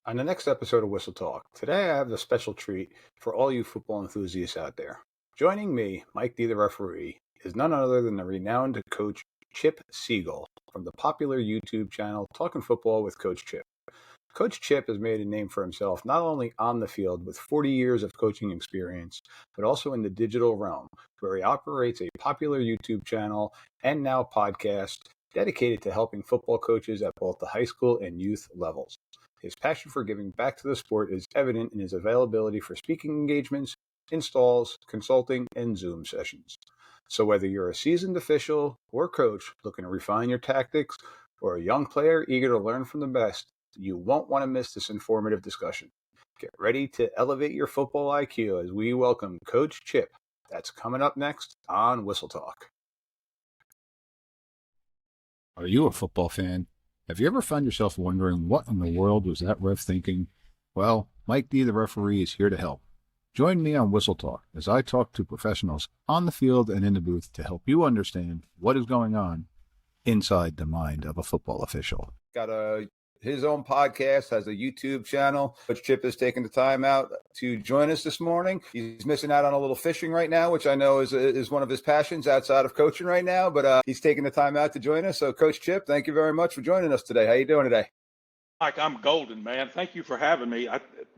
On the next episode of Whistle Talk, today I have a special treat for all you football enthusiasts out there. Joining me, Mike D, the referee, is none other than the renowned Coach Chip Seagle from the popular YouTube channel Talking Football with Coach Chip. Coach Chip has made a name for himself not only on the field with 40 years of coaching experience, but also in the digital realm, where he operates a popular YouTube channel and now podcast dedicated to helping football coaches at both the high school and youth levels. His passion for giving back to the sport is evident in his availability for speaking engagements, installs, consulting, and Zoom sessions. So whether you're a seasoned official or coach looking to refine your tactics, or a young player eager to learn from the best, you won't want to miss this informative discussion. Get ready to elevate your football IQ as we welcome Coach Chip. That's coming up next on Whistle Talk. Are you a football fan? Have you ever found yourself wondering what in the world was that ref thinking? Well, Mike D, the referee, is here to help. Join me on Whistle Talk as I talk to professionals on the field and in the booth to help you understand what is going on inside the mind of a football official. Got his own podcast, has a YouTube channel. Coach Chip is taking the time out to join us this morning. He's missing out on a little fishing right now, which I know is one of his passions outside of coaching right now, but he's taking the time out to join us. So Coach Chip, thank you very much for joining us today. How you doing today? Mike, I'm golden, man. Thank you for having me.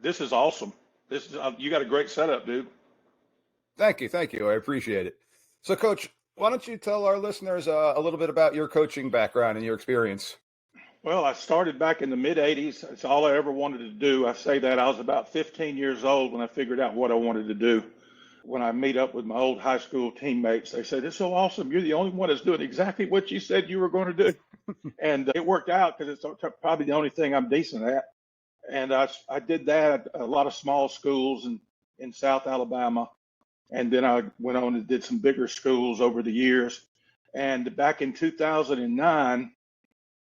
This is awesome. You got a great setup, dude. Thank you. I appreciate it. So Coach, why don't you tell our listeners a little bit about your coaching background and your experience? Well, I started back in the mid-'80s. It's all I ever wanted to do. I say that I was about 15 years old when I figured out what I wanted to do. When I meet up with my old high school teammates, they say, "This is so awesome. You're the only one that's doing exactly what you said you were going to do." And it worked out because it's probably the only thing I'm decent at. And I did that at a lot of small schools in South Alabama. And then I went on and did some bigger schools over the years. And back in 2009,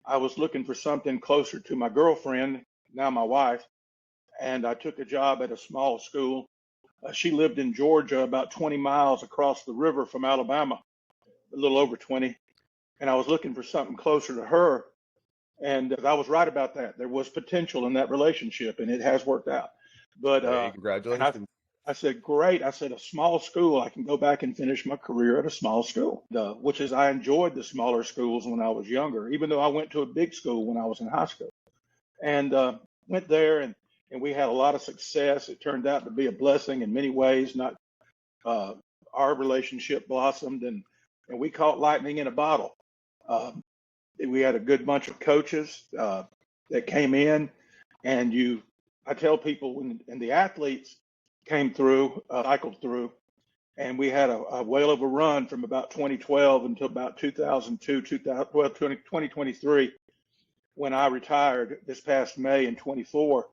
I was looking for something closer to my girlfriend, now my wife, and I took a job at a small school. She lived in Georgia, about 20 miles across the river from Alabama, a little over 20. And I was looking for something closer to her. And I was right about that. There was potential in that relationship, and it has worked out. But hey, congratulations. I said, great. I said, a small school, I can go back and finish my career at a small school, which is I enjoyed the smaller schools when I was younger, even though I went to a big school when I was in high school. And went there, and we had a lot of success. It turned out to be a blessing in many ways. Not our relationship blossomed, and we caught lightning in a bottle. We had a good bunch of coaches that came in, and I tell people and the athletes came through, cycled through, and we had a whale of a run from about 2012 until about 2023, when I retired this past May in 24.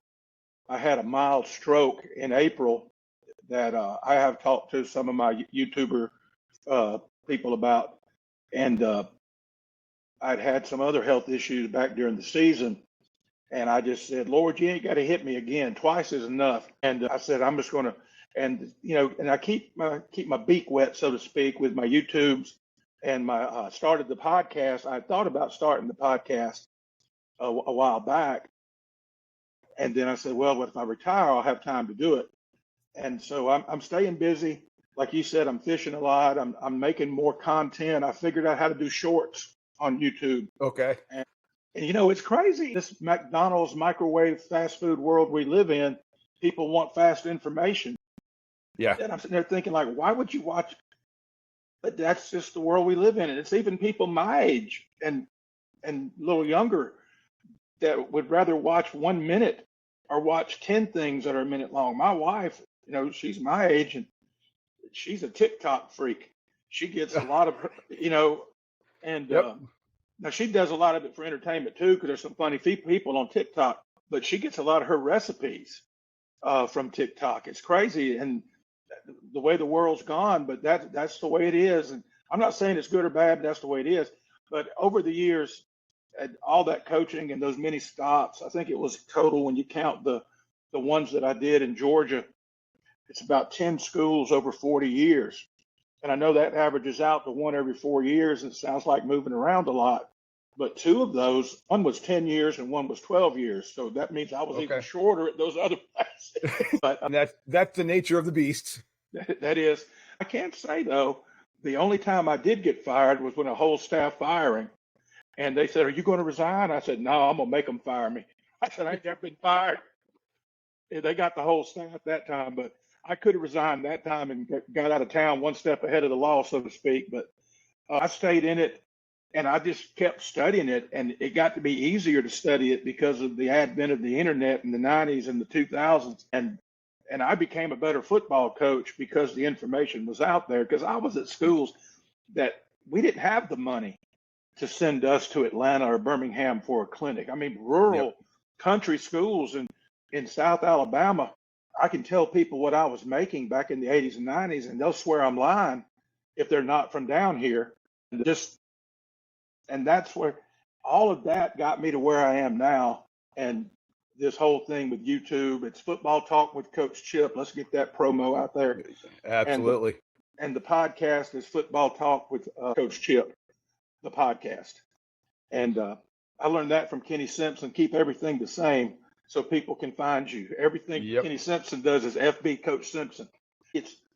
I had a mild stroke in April that I have talked to some of my YouTuber people about, and I'd had some other health issues back during the season. And I just said, "Lord, you ain't got to hit me again. Twice is enough." And I said, "I'm just going to," and I keep my beak wet, so to speak, with my YouTubes, and my started the podcast. I thought about starting the podcast a while back, and then I said, "Well, if I retire, I'll have time to do it." And so I'm staying busy, like you said. I'm fishing a lot. I'm making more content. I figured out how to do shorts on YouTube. Okay. And it's crazy. This McDonald's microwave fast food world we live in, people want fast information. Yeah. And I'm sitting there thinking, like, why would you watch? But that's just the world we live in. And it's even people my age and a little younger that would rather watch 1 minute or watch 10 things that are a minute long. My wife, she's my age, and she's a TikTok freak. She gets a lot of her, and Yep. now she does a lot of it for entertainment too, because there's some funny people on TikTok. But she gets a lot of her recipes from TikTok. It's crazy, and the way the world's gone. But that's the way it is. And I'm not saying it's good or bad, but that's the way it is. But over the years, all that coaching and those many stops, I think it was total, when you count the ones that I did in Georgia, it's about 10 schools over 40 years. And I know that averages out to one every 4 years. It sounds like moving around a lot, But two of those, one was 10 years and one was 12 years. So that means I was even Okay. shorter at those other places. But And that's the nature of the beast. that is, I can't say though, the only time I did get fired was when a whole staff firing. And they said, "Are you going to resign?" I said, "No, I'm going to make them fire me." I said, "I ain't never been fired." They got the whole staff that time, but I could have resigned that time and got out of town one step ahead of the law, so to speak. But I stayed in it and I just kept studying it. And it got to be easier to study it because of the advent of the internet in the 90s and the 2000s. And I became a better football coach because the information was out there. Because I was at schools that we didn't have the money to send us to Atlanta or Birmingham for a clinic. I mean, rural country schools in South Alabama, I can tell people what I was making back in the 80s and 90s, and they'll swear I'm lying if they're not from down here. And that's where all of that got me to where I am now. And this whole thing with YouTube, it's Football Talk with Coach Chip. Let's get that promo out there. Absolutely. And the podcast is Football Talk with Coach Chip, the podcast. And I learned that from Kenny Simpson. Keep everything the same so people can find you. Everything Kenny Simpson does is FB Coach Simpson.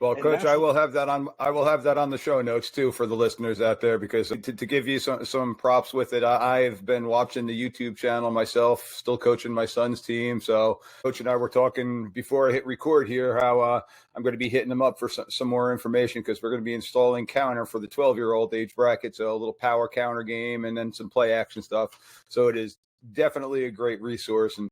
Well, Coach, I will have that on the show notes too for the listeners out there, because to give you some props with it, I've been watching the YouTube channel myself, still coaching my son's team. So Coach and I were talking before I hit record here how I'm going to be hitting them up for some more information, because we're going to be installing counter for the 12-year-old age bracket. So a little power counter game and then some play action stuff. So it is definitely a great resource. And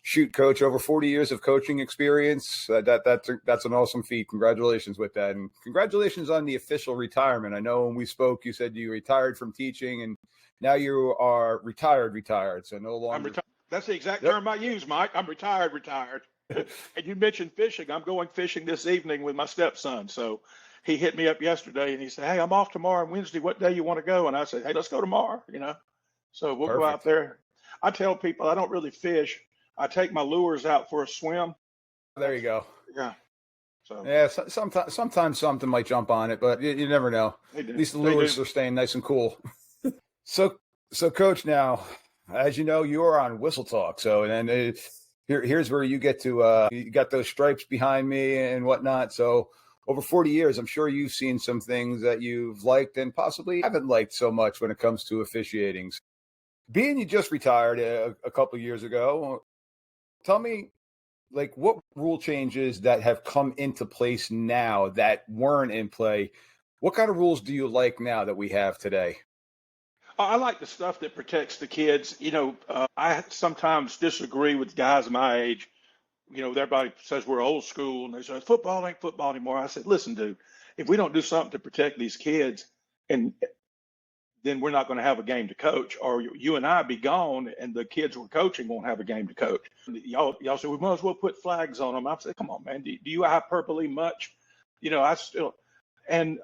shoot, Coach, over 40 years of coaching experience. That's an awesome feat. Congratulations with that. And congratulations on the official retirement. I know when we spoke, you said you retired from teaching, and now you are retired. So no longer. I'm retired. That's the exact term I use, Mike. I'm retired. And you mentioned fishing. I'm going fishing this evening with my stepson. So he hit me up yesterday and he said, "Hey, I'm off tomorrow and Wednesday. What day you want to go?" And I said, "Hey, let's go tomorrow, So we'll go out there. I tell people I don't really fish. I take my lures out for a swim. There you go. Yeah. So yeah, sometimes something might jump on it, but you never know. At least the lures are staying nice and cool. So Coach, now, as you know, you are on Whistle Talk. So and here's where you get to you got those stripes behind me and whatnot. So over 40 years, I'm sure you've seen some things that you've liked and possibly haven't liked so much when it comes to officiating. Being you just retired a couple of years ago, tell me, like, what rule changes that have come into place now that weren't in play? What kind of rules do you like now that we have today? I like the stuff that protects the kids. I sometimes disagree with guys my age. Everybody says we're old school and they say football ain't football anymore. I said, listen, dude, if we don't do something to protect these kids, and then we're not going to have a game to coach, or you and I be gone and the kids we're coaching won't have a game to coach. Y'all say we might as well put flags on them. I said, come on, man, do you hyperbole much? And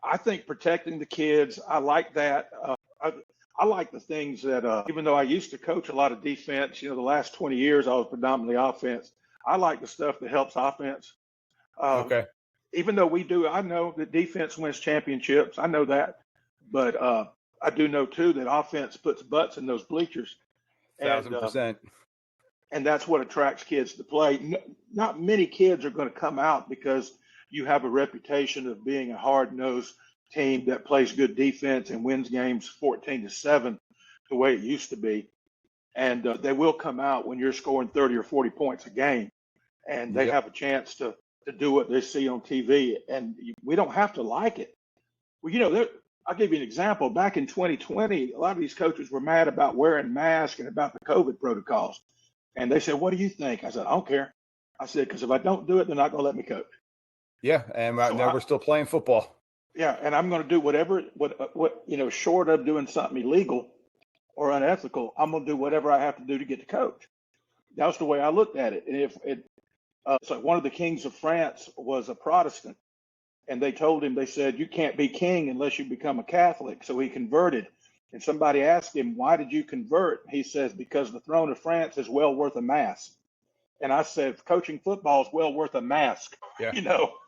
I think protecting the kids, I like that. I like the things that, even though I used to coach a lot of defense, the last 20 years I was predominantly offense. I like the stuff that helps offense. Okay. Even though I know that defense wins championships. I know that. But I do know, too, that offense puts butts in those bleachers. 1,000%. And that's what attracts kids to play. Not many kids are going to come out because you have a reputation of being a hard-nosed team that plays good defense and wins games 14-7 the way it used to be. And they will come out when you're scoring 30 or 40 points a game. And they have a chance to do what they see on TV. And we don't have to like it. Well, I'll give you an example. Back in 2020, a lot of these coaches were mad about wearing masks and about the COVID protocols. And they said, "What do you think?" I said, "I don't care." I said, because if I don't do it, they're not going to let me coach. Yeah, and now we're still playing football. Yeah, and I'm going to do whatever, short of doing something illegal or unethical, I'm going to do whatever I have to do to get to coach. That was the way I looked at it. And so one of the kings of France was a Protestant. And they told him, they said, "You can't be king unless you become a Catholic." So he converted. And somebody asked him, "Why did you convert?" He says, "Because the throne of France is well worth a mask." And I said, coaching football is well worth a mask. Yeah.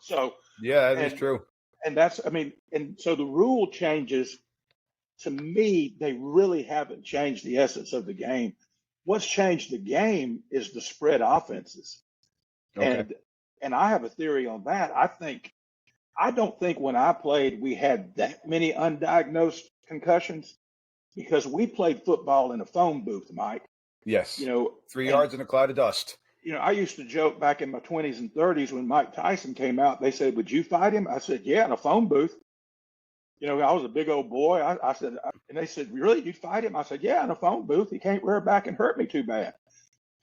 So yeah, that is true. And and so the rule changes to me, they really haven't changed the essence of the game. What's changed the game is the spread offenses. Okay. And I have a theory on that. I don't think when I played we had that many undiagnosed concussions because we played football in a phone booth, Mike. Yes. You know, 3 and yards in a cloud of dust. you know, I used to joke back in my 20s and 30s when Mike Tyson came out, they said, "Would you fight him?" I said, "Yeah, in a phone booth." You know, I was a big old boy. I said, and they said, "Really? You'd fight him?" I said, "Yeah, in a phone booth. He can't rear back and hurt me too bad."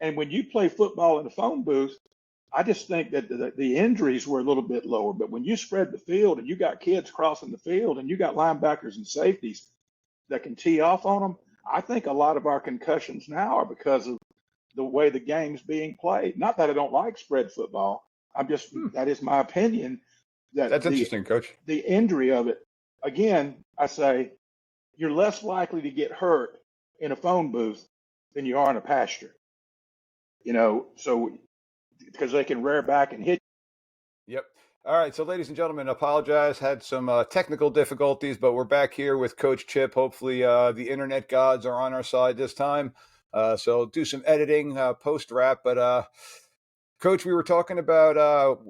And when you play football in a phone booth, I just think that the injuries were a little bit lower. But when you spread the field and you got kids crossing the field and you got linebackers and safeties that can tee off on them, I think a lot of our concussions now are because of the way the game's being played. Not that I don't like spread football. I'm just, that is my opinion, that That's interesting, Coach. the injury of it, again, I say you're less likely to get hurt in a phone booth than you are in a pasture. You know, so because they can rear back and hit. Yep. All right. So, ladies and gentlemen, apologize. Had some technical difficulties, but we're back here with Coach Chip. Hopefully, the internet gods are on our side this time. So, do some editing post wrap. But, Coach, we were talking about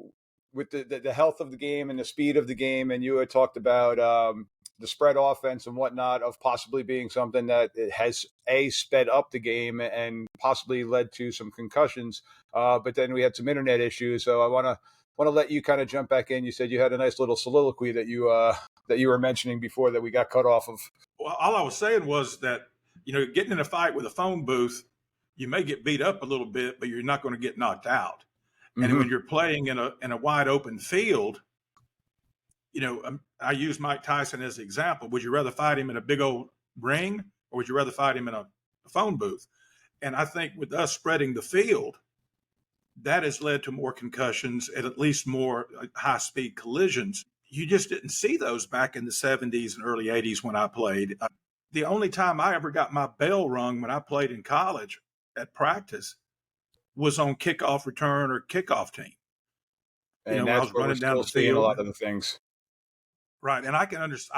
with the health of the game and the speed of the game, and you had talked about the spread offense and whatnot of possibly being something that it has sped up the game and possibly led to some concussions. But then we had some internet issues. So I want to let you kind of jump back in. You said you had a nice little soliloquy that you were mentioning before that we got cut off of. Well, all I was saying was that, you know, getting in a fight with a phone booth, you may get beat up a little bit, but you're not going to get knocked out. And when you're playing in a wide open field, you know, I use Mike Tyson as an example. Would you rather fight him in a big old ring or would you rather fight him in a phone booth? And I think with us spreading the field, that has led to more concussions and at least more high-speed collisions. You just didn't see those back in the 70s and early 80s when I played. The only time I ever got my bell rung when I played in college at practice was on kickoff return or kickoff team. And you know, that's I was where running we're down still the seeing field. a lot of the things. Right. And I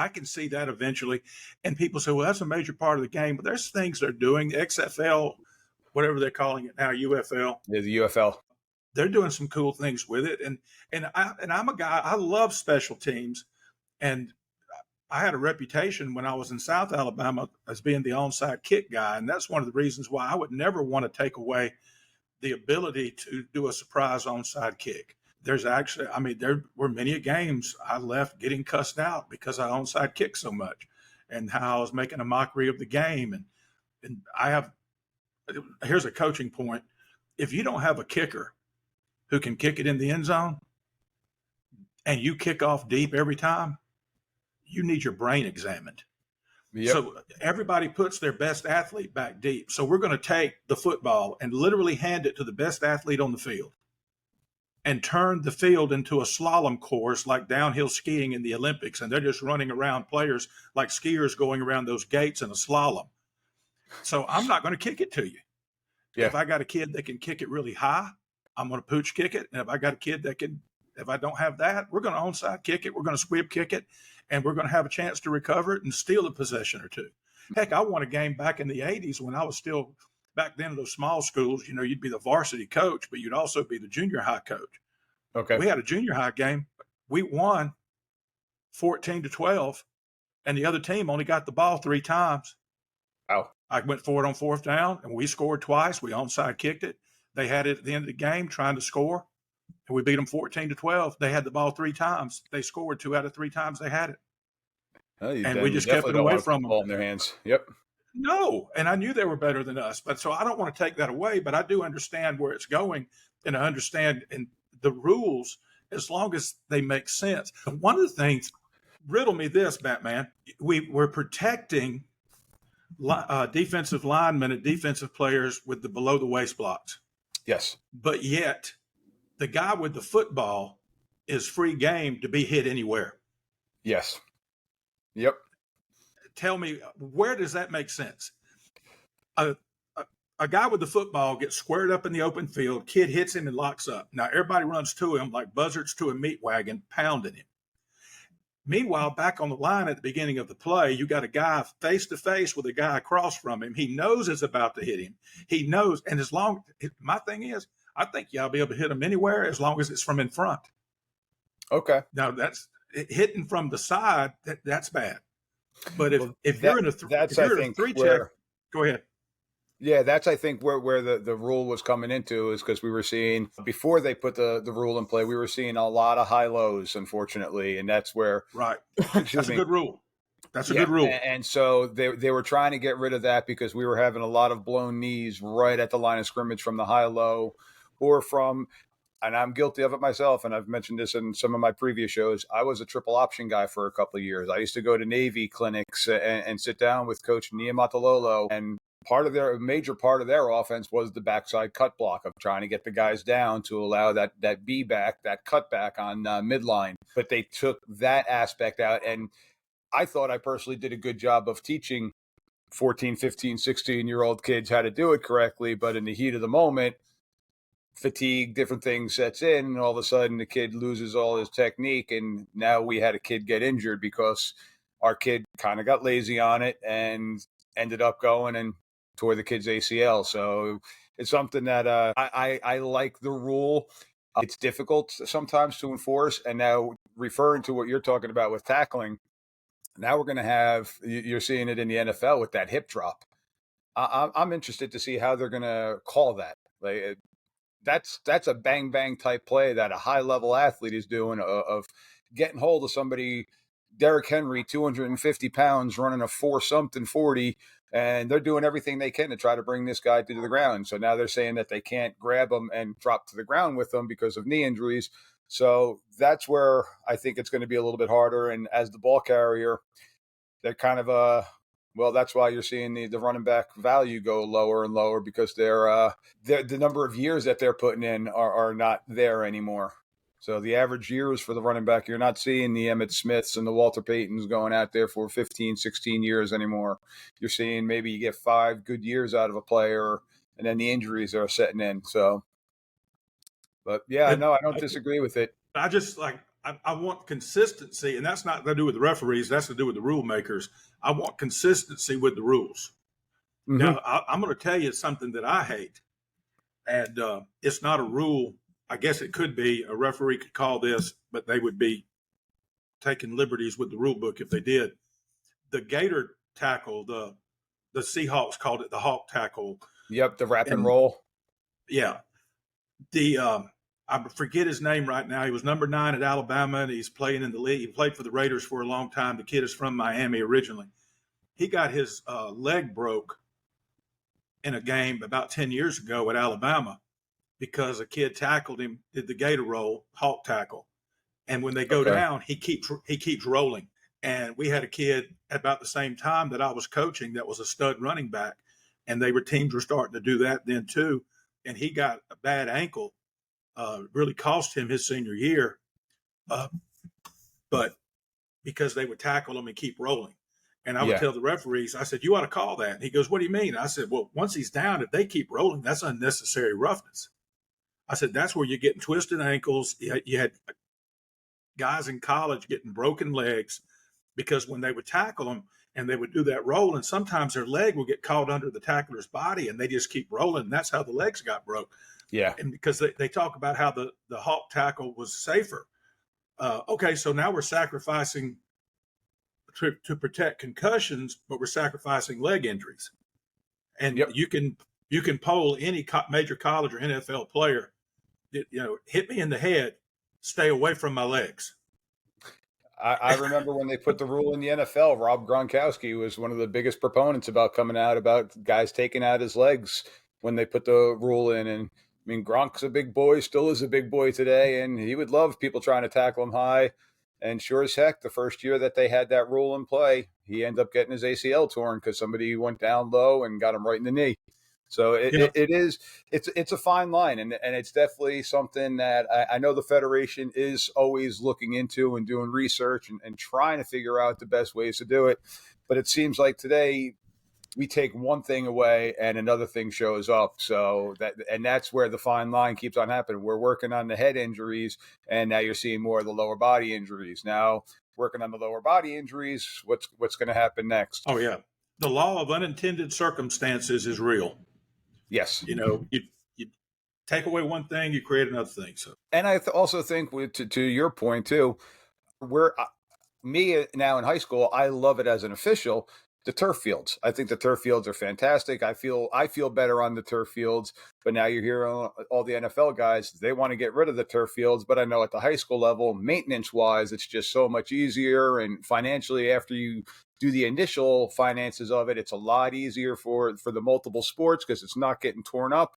can see that eventually. And people say, well, that's a major part of the game. But there's things they're doing. The XFL, whatever they're calling it now, UFL. Yeah, the UFL. They're doing some cool things with it. And I'm a guy, I love special teams. And I had a reputation when I was in South Alabama as being the onside kick guy. And that's one of the reasons why I would never want to take away the ability to do a surprise onside kick. There's actually, I mean, there were many games I left getting cussed out because I onside kicked so much and how I was making a mockery of the game. And here's a coaching point. If you don't have a kicker who can kick it in the end zone and you kick off deep every time, you need your brain examined. Yep. So everybody puts their best athlete back deep. So we're going to take the football and literally hand it to the best athlete on the field and turn the field into a slalom course like downhill skiing in the Olympics. And they're just running around players like skiers going around those gates in a slalom. So I'm not going to kick it to you. Yeah. If I got a kid that can kick it really high, I'm going to pooch kick it. And if I got a kid that can, if I don't have that, we're going to onside kick it. We're going to sweep kick it. And we're going to have a chance to recover it and steal a possession or two. Heck, I won a game back in the 80s when I was still back then in those small schools. You know, you'd be the varsity coach, but you'd also be the junior high coach. Okay. We had a junior high game. We won 14-12, and the other team only got the ball 3 times. Wow. I went for it on 4th down, and we scored twice. We onside kicked it. They had it at the end of the game trying to score. And we beat them 14-12. They had the ball 3 times. They scored 2 out of 3 times they had it. And we just kept it away from them. Ball in their hands. Yep. No, and I knew they were better than us. But so I don't want to take that away, but I do understand where it's going, and I understand the rules as long as they make sense. And one of the things, riddle me this, Batman, we're protecting defensive linemen and defensive players with the below the waist blocks. Yes. But yet the guy with the football is free game to be hit anywhere. Yes. Yep. Tell me, where does that make sense? A guy with the football gets squared up in the open field, kid hits him and locks up. Now everybody runs to him like buzzards to a meat wagon, pounding him. Meanwhile, back on the line at the beginning of the play, you got a guy face to face with a guy across from him. He knows it's about to hit him. He knows. And my thing is, I think y'all be able to hit him anywhere as long as it's from in front. Okay. Now, that's hitting from the side. That's bad. But if you're in a three check, go ahead. Yeah, that's, I think, where the rule was coming into, is because we were seeing, before they put the rule in play, we were seeing a lot of high lows, unfortunately. And that's where. Right. That's a good rule. That's a good rule. And so they were trying to get rid of that because we were having a lot of blown knees right at the line of scrimmage from the high low, or from, and I'm guilty of it myself, and I've mentioned this in some of my previous shows, I was a triple option guy for a couple of years. I used to go to Navy clinics and sit down with Coach Niumatalolo, and a major part of their offense was the backside cut block of trying to get the guys down to allow that B back, that cut back on midline. But they took that aspect out, and I thought I personally did a good job of teaching 14, 15, 16-year-old kids how to do it correctly. But in the heat of the moment, fatigue, different things sets in, and all of a sudden the kid loses all his technique. And now we had a kid get injured because our kid kind of got lazy on it and ended up going and tore the kid's ACL. So it's something that I like the rule. It's difficult sometimes to enforce. And now, referring to what you're talking about with tackling, now we're going to have, you're seeing it in the NFL with that hip drop. I'm interested to see how they're going to call that. Like, that's a bang bang type play that a high level athlete is doing, of getting hold of somebody. Derrick Henry, 250 pounds, running a 40, and they're doing everything they can to try to bring this guy to the ground. So now they're saying that they can't grab him and drop to the ground with him because of knee injuries. So that's where I think it's going to be a little bit harder. And as the ball carrier, they're kind of that's why you're seeing the running back value go lower and lower, because the number of years that they're putting in are not there anymore. So the average years for the running back, you're not seeing the Emmitt Smiths and the Walter Paytons going out there for 15, 16 years anymore. You're seeing maybe you get 5 good years out of a player, and then the injuries are setting in. So, but yeah, no, I don't disagree with it. I just I want consistency, and that's not to do with the referees. That's to do with the rule makers. I want consistency with the rules. Mm-hmm. Now, I'm going to tell you something that I hate, and it's not a rule. I guess it could be. A referee could call this, but they would be taking liberties with the rule book if they did. The gator tackle, the Seahawks called it the hawk tackle. Yep, the wrap and roll. Yeah. I forget his name right now. He was number 9 at Alabama, and he's playing in the league. He played for the Raiders for a long time. The kid is from Miami originally. He got his leg broke in a game about 10 years ago at Alabama because a kid tackled him, did the gator roll, hawk tackle. And when they go down, he keeps rolling. And we had a kid about the same time that I was coaching that was a stud running back, and teams were starting to do that then too. And he got a bad ankle. Really cost him his senior year, but because they would tackle him and keep rolling. And I would tell the referees, I said, you ought to call that. And he goes, what do you mean? I said, well, once he's down, if they keep rolling, that's unnecessary roughness. I said, that's where you're getting twisted ankles. You had guys in college getting broken legs because when they would tackle them and they would do that roll, and sometimes their leg would get caught under the tackler's body and they just keep rolling. And that's how the legs got broke. Yeah. And because they talk about how the hawk tackle was safer. Okay, so now we're sacrificing to protect concussions, but we're sacrificing leg injuries. And you can poll any major college or NFL player, hit me in the head, stay away from my legs. I remember when they put the rule in the NFL, Rob Gronkowski was one of the biggest proponents about coming out about guys taking out his legs when they put the rule in. And I mean, Gronk's a big boy, still is a big boy today, and he would love people trying to tackle him high. And sure as heck, the first year that they had that rule in play, he ended up getting his ACL torn because somebody went down low and got him right in the knee. So it's a fine line, and it's definitely something that I know the Federation is always looking into and doing research and trying to figure out the best ways to do it. But it seems like today we take one thing away and another thing shows up. So that's where the fine line keeps on happening. We're working on the head injuries, and now you're seeing more of the lower body injuries. Now working on the lower body injuries. What's going to happen next? Oh yeah, the law of unintended circumstances is real. Yes. You take away one thing, you create another thing. So, And I also think, to your point too, we're me now in high school, I love it as an official. The turf fields. I think the turf fields are fantastic. I feel better on the turf fields. But now you hear all the NFL guys, they want to get rid of the turf fields. But I know at the high school level, maintenance wise, it's just so much easier. And financially, after you do the initial finances of it, it's a lot easier for the multiple sports because it's not getting torn up.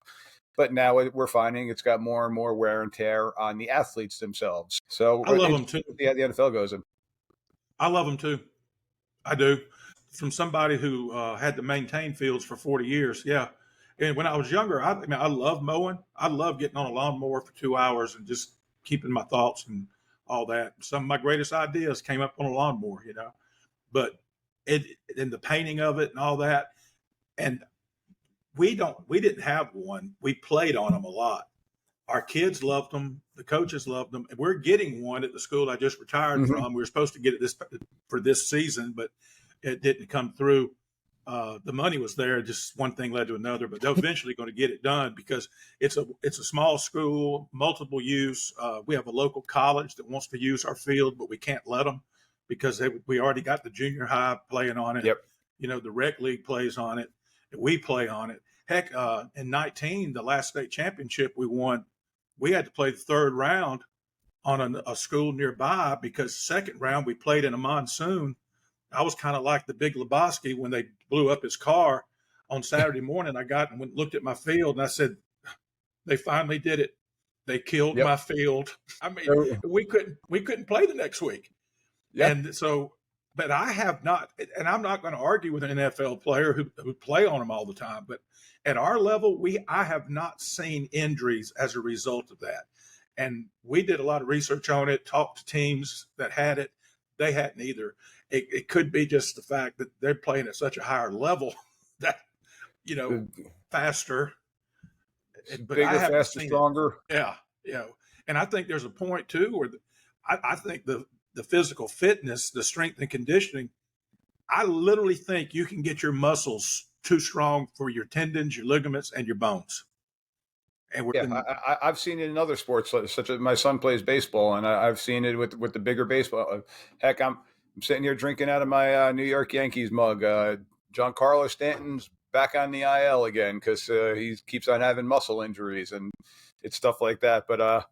But now we're finding it's got more and more wear and tear on the athletes themselves. So I love them too. Yeah, the NFL goes in. I love them too. I do. From somebody who had to maintain fields for 40 years. Yeah. And when I was younger, I love mowing. I love getting on a lawnmower for 2 hours and just keeping my thoughts and all that. Some of my greatest ideas came up on a lawnmower, but and the painting of it and all that. And we didn't have one. We played on them a lot. Our kids loved them. The coaches loved them. And we're getting one at the school I just retired from. We were supposed to get it for this season, but it didn't come through. The money was there. Just one thing led to another, but they're eventually going to get it done because it's a small school, multiple use. We have a local college that wants to use our field, but we can't let them because we already got the junior high playing on it. Yep. The rec league plays on it. We play on it. Heck, in 19, the last state championship we won, we had to play the third round on a school nearby because second round we played in a monsoon. I was kind of like the Big Lebowski when they blew up his car on Saturday morning. I got and went, looked at my field and I said, they finally did it. They killed my field. I mean, we couldn't play the next week. Yep. And so, but I have not, and I'm not going to argue with an NFL player who play on them all the time, but at our level, I have not seen injuries as a result of that. And we did a lot of research on it, talked to teams that had it. They hadn't either. It could be just the fact that they're playing at such a higher level that, faster. But bigger, faster, stronger. Yeah. And I think there's a point too where I think the physical fitness, the strength and conditioning, I literally think you can get your muscles too strong for your tendons, your ligaments, and your bones. And I've seen it in other sports, such as my son plays baseball, and I've seen it with the bigger baseball. Heck, I'm sitting here drinking out of my New York Yankees mug. Giancarlo Stanton's back on the IL again because he keeps on having muscle injuries, and it's stuff like that. But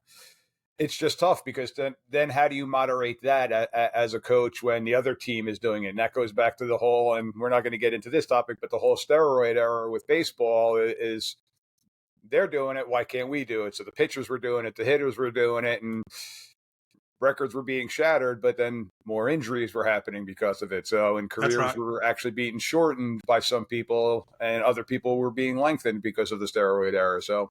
it's just tough because then how do you moderate that as a coach when the other team is doing it? And that goes back to the whole, and we're not going to get into this topic, but the whole steroid era with baseball is they're doing it. Why can't we do it? So the pitchers were doing it, the hitters were doing it, and records were being shattered, but then more injuries were happening because of it. So, and careers were actually being shortened by some people, and other people were being lengthened because of the steroid era. So,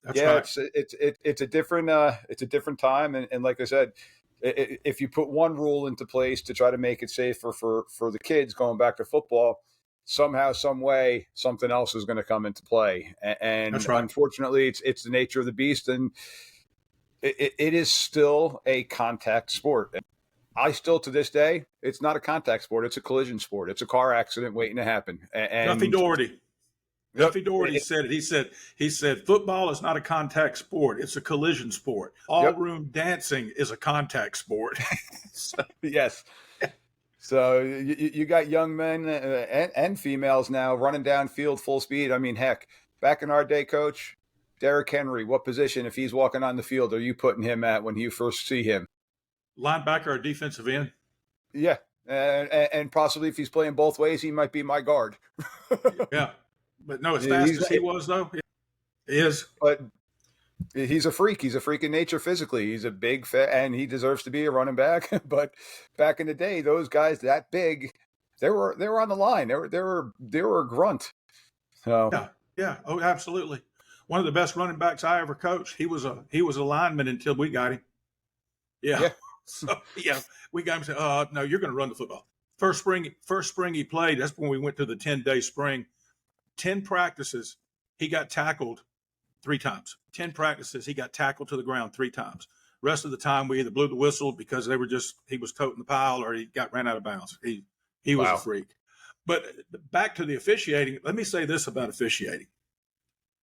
it's a different time, and like I said, if you put one rule into place to try to make it safer for the kids going back to football, somehow, some way, something else is going to come into play. And unfortunately, it's the nature of the beast, and it is still a contact sport. I still, to this day, it's not a contact sport. It's a collision sport. It's a car accident waiting to happen. And Duffy Doherty said it. He said, football is not a contact sport. It's a collision sport. All-room dancing is a contact sport. Yes. So you got young men and females now running downfield full speed. I mean, heck, back in our day, Coach, Derrick Henry, what position, if he's walking on the field, are you putting him at when you first see him? Linebacker or defensive end? Yeah, and possibly if he's playing both ways, he might be my guard. Yeah, but no, as fast as he was, though, he is. But he's a freak. He's a freak in nature physically. He's a big fat, and he deserves to be a running back. But back in the day, those guys that big, they were on the line. They were a grunt. So yeah, oh, absolutely. One of the best running backs I ever coached. He was a lineman until we got him. Yeah. So we got him and said, no, you're going to run the football. First spring he played. That's when we went to the 10-day spring. 10 practices, he got tackled 3 times. 10 practices, he got tackled to the ground 3 times. Rest of the time, we either blew the whistle because he was toting the pile, or he ran out of bounds. He was a freak. But back to the officiating, let me say this about officiating.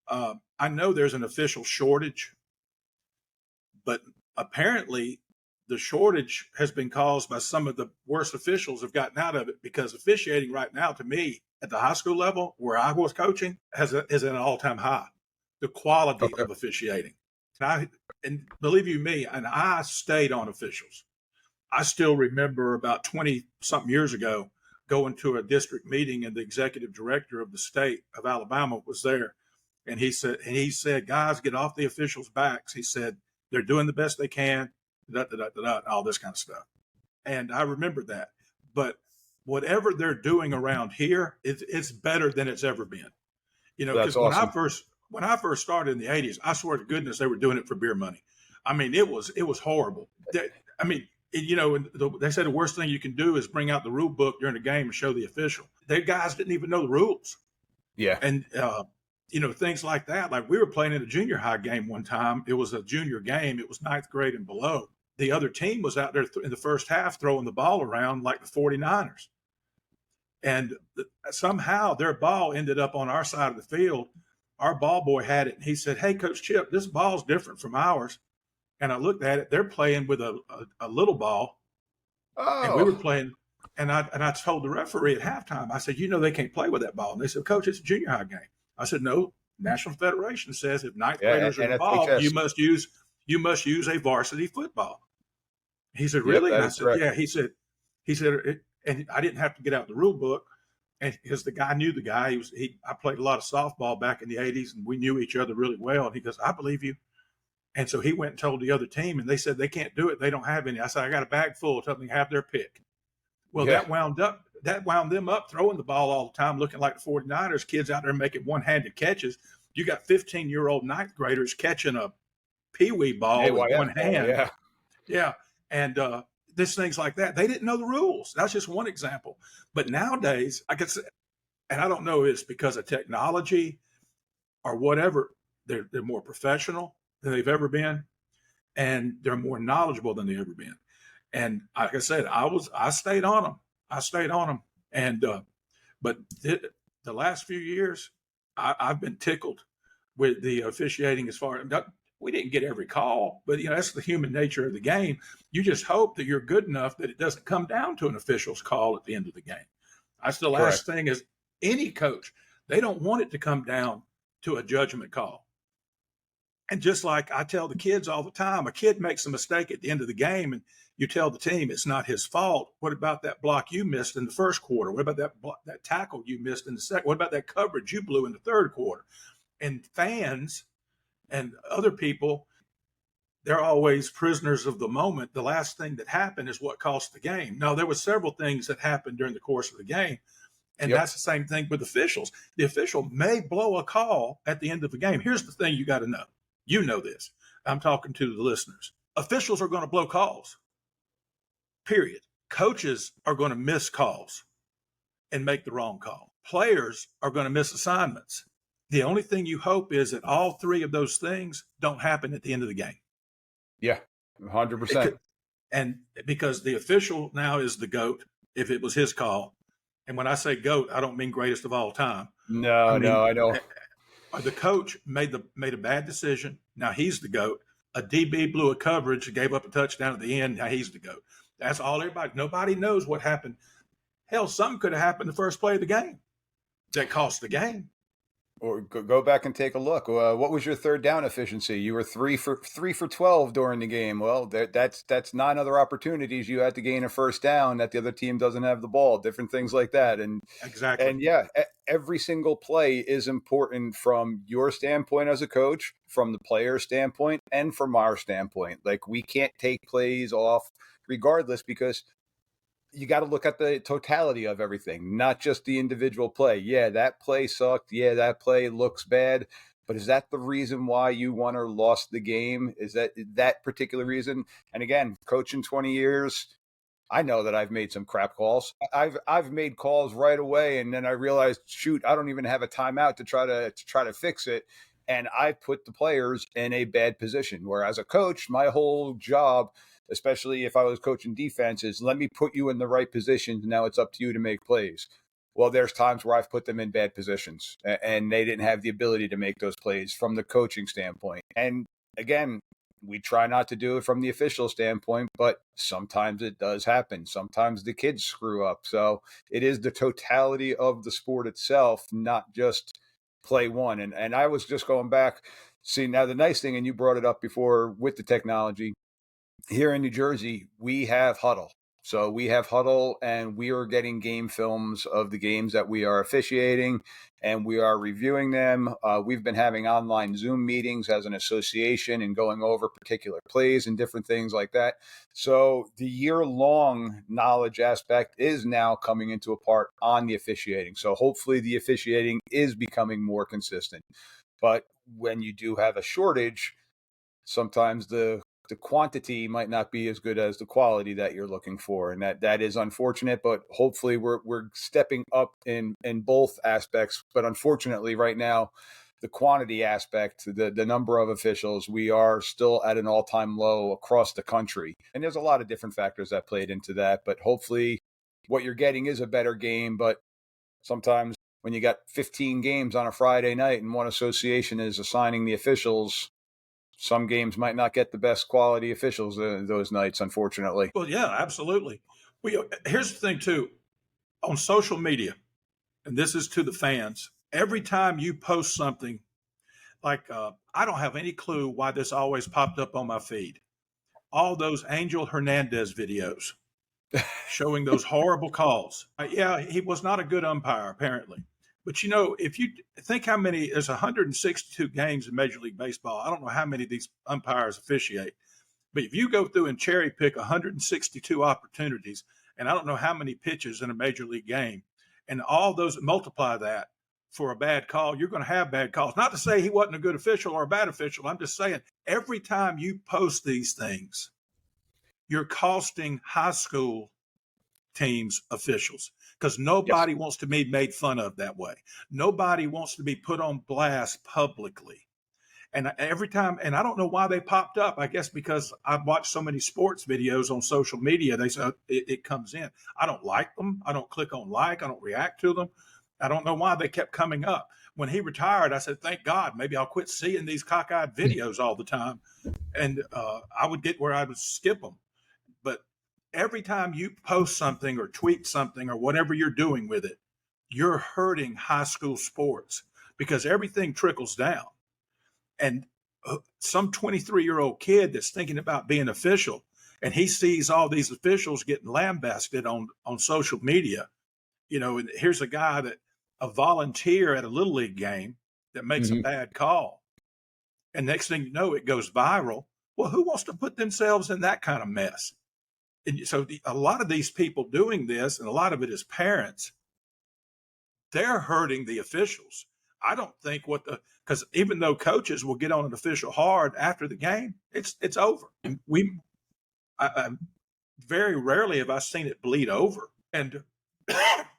I know there's an official shortage, but apparently the shortage has been caused by some of the worst officials have gotten out of it, because officiating right now, to me, at the high school level where I was coaching, is at an all-time high. The quality of officiating. And believe you me, and I stayed on officials. I still remember about 20-something years ago going to a district meeting, and the executive director of the state of Alabama was there. And he said, guys, get off the officials' backs. He said, they're doing the best they can, all this kind of stuff. And I remember that. But whatever they're doing around here, it's better than it's ever been. Because awesome. when I first started in the 80s, I swear to goodness, they were doing it for beer money. I mean, it was horrible. They said the worst thing you can do is bring out the rule book during the game and show the official. They guys didn't even know the rules. Yeah. And, things like that. Like, we were playing in a junior high game one time. It was a junior game. It was 9th grade and below. The other team was out there in the first half throwing the ball around like the 49ers. And somehow their ball ended up on our side of the field. Our ball boy had it, and he said, hey, Coach Chip, this ball's different from ours. And I looked at it. They're playing with a little ball. Oh. And we were playing, and I told the referee at halftime, I said, they can't play with that ball. And they said, Coach, it's a junior high game. I said, no, National Federation says if 9th graders are involved, you must use a varsity football. He said, really? And I said, yeah. He said, and I didn't have to get out the rule book, and because the guy knew the guy. I played a lot of softball back in the 80s, and we knew each other really well. And he goes, I believe you. And so he went and told the other team, and they said they can't do it. They don't have any. I said, I got a bag full. Tell them to have their pick. Well, that wound them up throwing the ball all the time, looking like the 49ers, kids out there making one-handed catches. You got 15-year-old 9th graders catching a peewee ball with one hand. Yeah. And there's things like that. They didn't know the rules. That's just one example. But nowadays, I could say, and I don't know if it's because of technology or whatever, they're more professional than they've ever been, and they're more knowledgeable than they've ever been. And like I said, I stayed on them. And but the last few years, I've been tickled with the officiating. As far as we didn't get every call, but that's the human nature of the game. You just hope that you're good enough that it doesn't come down to an official's call at the end of the game. That's the last thing. Is any coach, they don't want it to come down to a judgment call. And just like I tell the kids all the time, a kid makes a mistake at the end of the game, and you tell the team it's not his fault. What about that block you missed in the first quarter? What about that tackle you missed in the second? What about that coverage you blew in the third quarter? And fans and other people, they're always prisoners of the moment. The last thing that happened is what cost the game. No, there were several things that happened during the course of the game. And that's the same thing with officials. The official may blow a call at the end of the game. Here's the thing you got to know. You know this. I'm talking to the listeners. Officials are going to blow calls, period. Coaches are going to miss calls and make the wrong call. Players are going to miss assignments. The only thing you hope is that all three of those things don't happen at the end of the game. Yeah, 100%. And because the official now is the GOAT, if it was his call. And when I say GOAT, I don't mean greatest of all time. No, I know. The coach made a bad decision. Now he's the GOAT. A DB blew a coverage and gave up a touchdown at the end. Now he's the GOAT. That's all nobody knows what happened. Hell, something could have happened the first play of the game that cost the game. Or go back and take a look. What was your third down efficiency? You were 3 for 12 during the game. Well, that's 9 other opportunities you had to gain a first down that the other team doesn't have the ball. Different things like that. And exactly. And every single play is important from your standpoint as a coach, from the player standpoint, and from our standpoint. Like, we can't take plays off regardless, because you got to look at the totality of everything, not just the individual play. Yeah, that play sucked. Yeah, that play looks bad. But is that the reason why you won or lost the game? Is that particular reason? And again, coaching 20 years, I know that I've made some crap calls. I've made calls right away, and then I realized, shoot, I don't even have a timeout to try to fix it. and I put the players in a bad position. Where as a coach, my whole job, especially if I was coaching defense, is let me put you in the right positions. Now it's up to you to make plays. Well, there's times where I've put them in bad positions and they didn't have the ability to make those plays from the coaching standpoint. And again, we try not to do it from the official standpoint, but sometimes it does happen. Sometimes the kids screw up. So it is the totality of the sport itself, not just play one. And I was just going back. See, now the nice thing, and you brought it up before with the technology, here in New Jersey, we have Huddle. So we have Huddle, and we are getting game films of the games that we are officiating, and we are reviewing them. We've been having online Zoom meetings as an association and going over particular plays and different things like that. So the year-long knowledge aspect is now coming into a part on the officiating. So hopefully the officiating is becoming more consistent. But when you do have a shortage, sometimes the quantity might not be as good as the quality that you're looking for, and that is unfortunate. But hopefully, we're stepping up in both aspects. But unfortunately, right now, the quantity aspect, the number of officials, we are still at an all-time low across the country, and there's a lot of different factors that played into that. But hopefully, what you're getting is a better game. But sometimes when you got 15 games on a Friday night and one association is assigning the officials, some games might not get the best quality officials those nights, unfortunately. Well, yeah, absolutely. Here's the thing, too. On social media, and this is to the fans, every time you post something, like I don't have any clue why this always popped up on my feed. All those Angel Hernandez videos showing those horrible calls. Yeah, he was not a good umpire, apparently. But, if you think how many, there's 162 games in Major League Baseball. I don't know how many of these umpires officiate. But if you go through and cherry pick 162 opportunities, and I don't know how many pitches in a Major League game, and all those, multiply that for a bad call, you're going to have bad calls. Not to say he wasn't a good official or a bad official. I'm just saying every time you post these things, you're costing high school teams officials, because nobody wants to be made fun of that way. Nobody wants to be put on blast publicly. And every time, and I don't know why they popped up. I guess because I've watched so many sports videos on social media, they say it comes in. I don't like them. I don't click on like. I don't react to them. I don't know why they kept coming up. When he retired, I said, thank God, maybe I'll quit seeing these cockeyed videos all the time. And I would get where I would skip them. But every time you post something or tweet something or whatever you're doing with it, you're hurting high school sports, because everything trickles down. And some 23-year-old kid that's thinking about being official, and he sees all these officials getting lambasted on social media, and here's a volunteer at a little league game that makes a bad call. And next thing you know, it goes viral. Well, who wants to put themselves in that kind of mess? And so a lot of these people doing this, and a lot of it is parents, they're hurting the officials. I don't think because even though coaches will get on an official hard after the game, it's over. And I very rarely have I seen it bleed over. And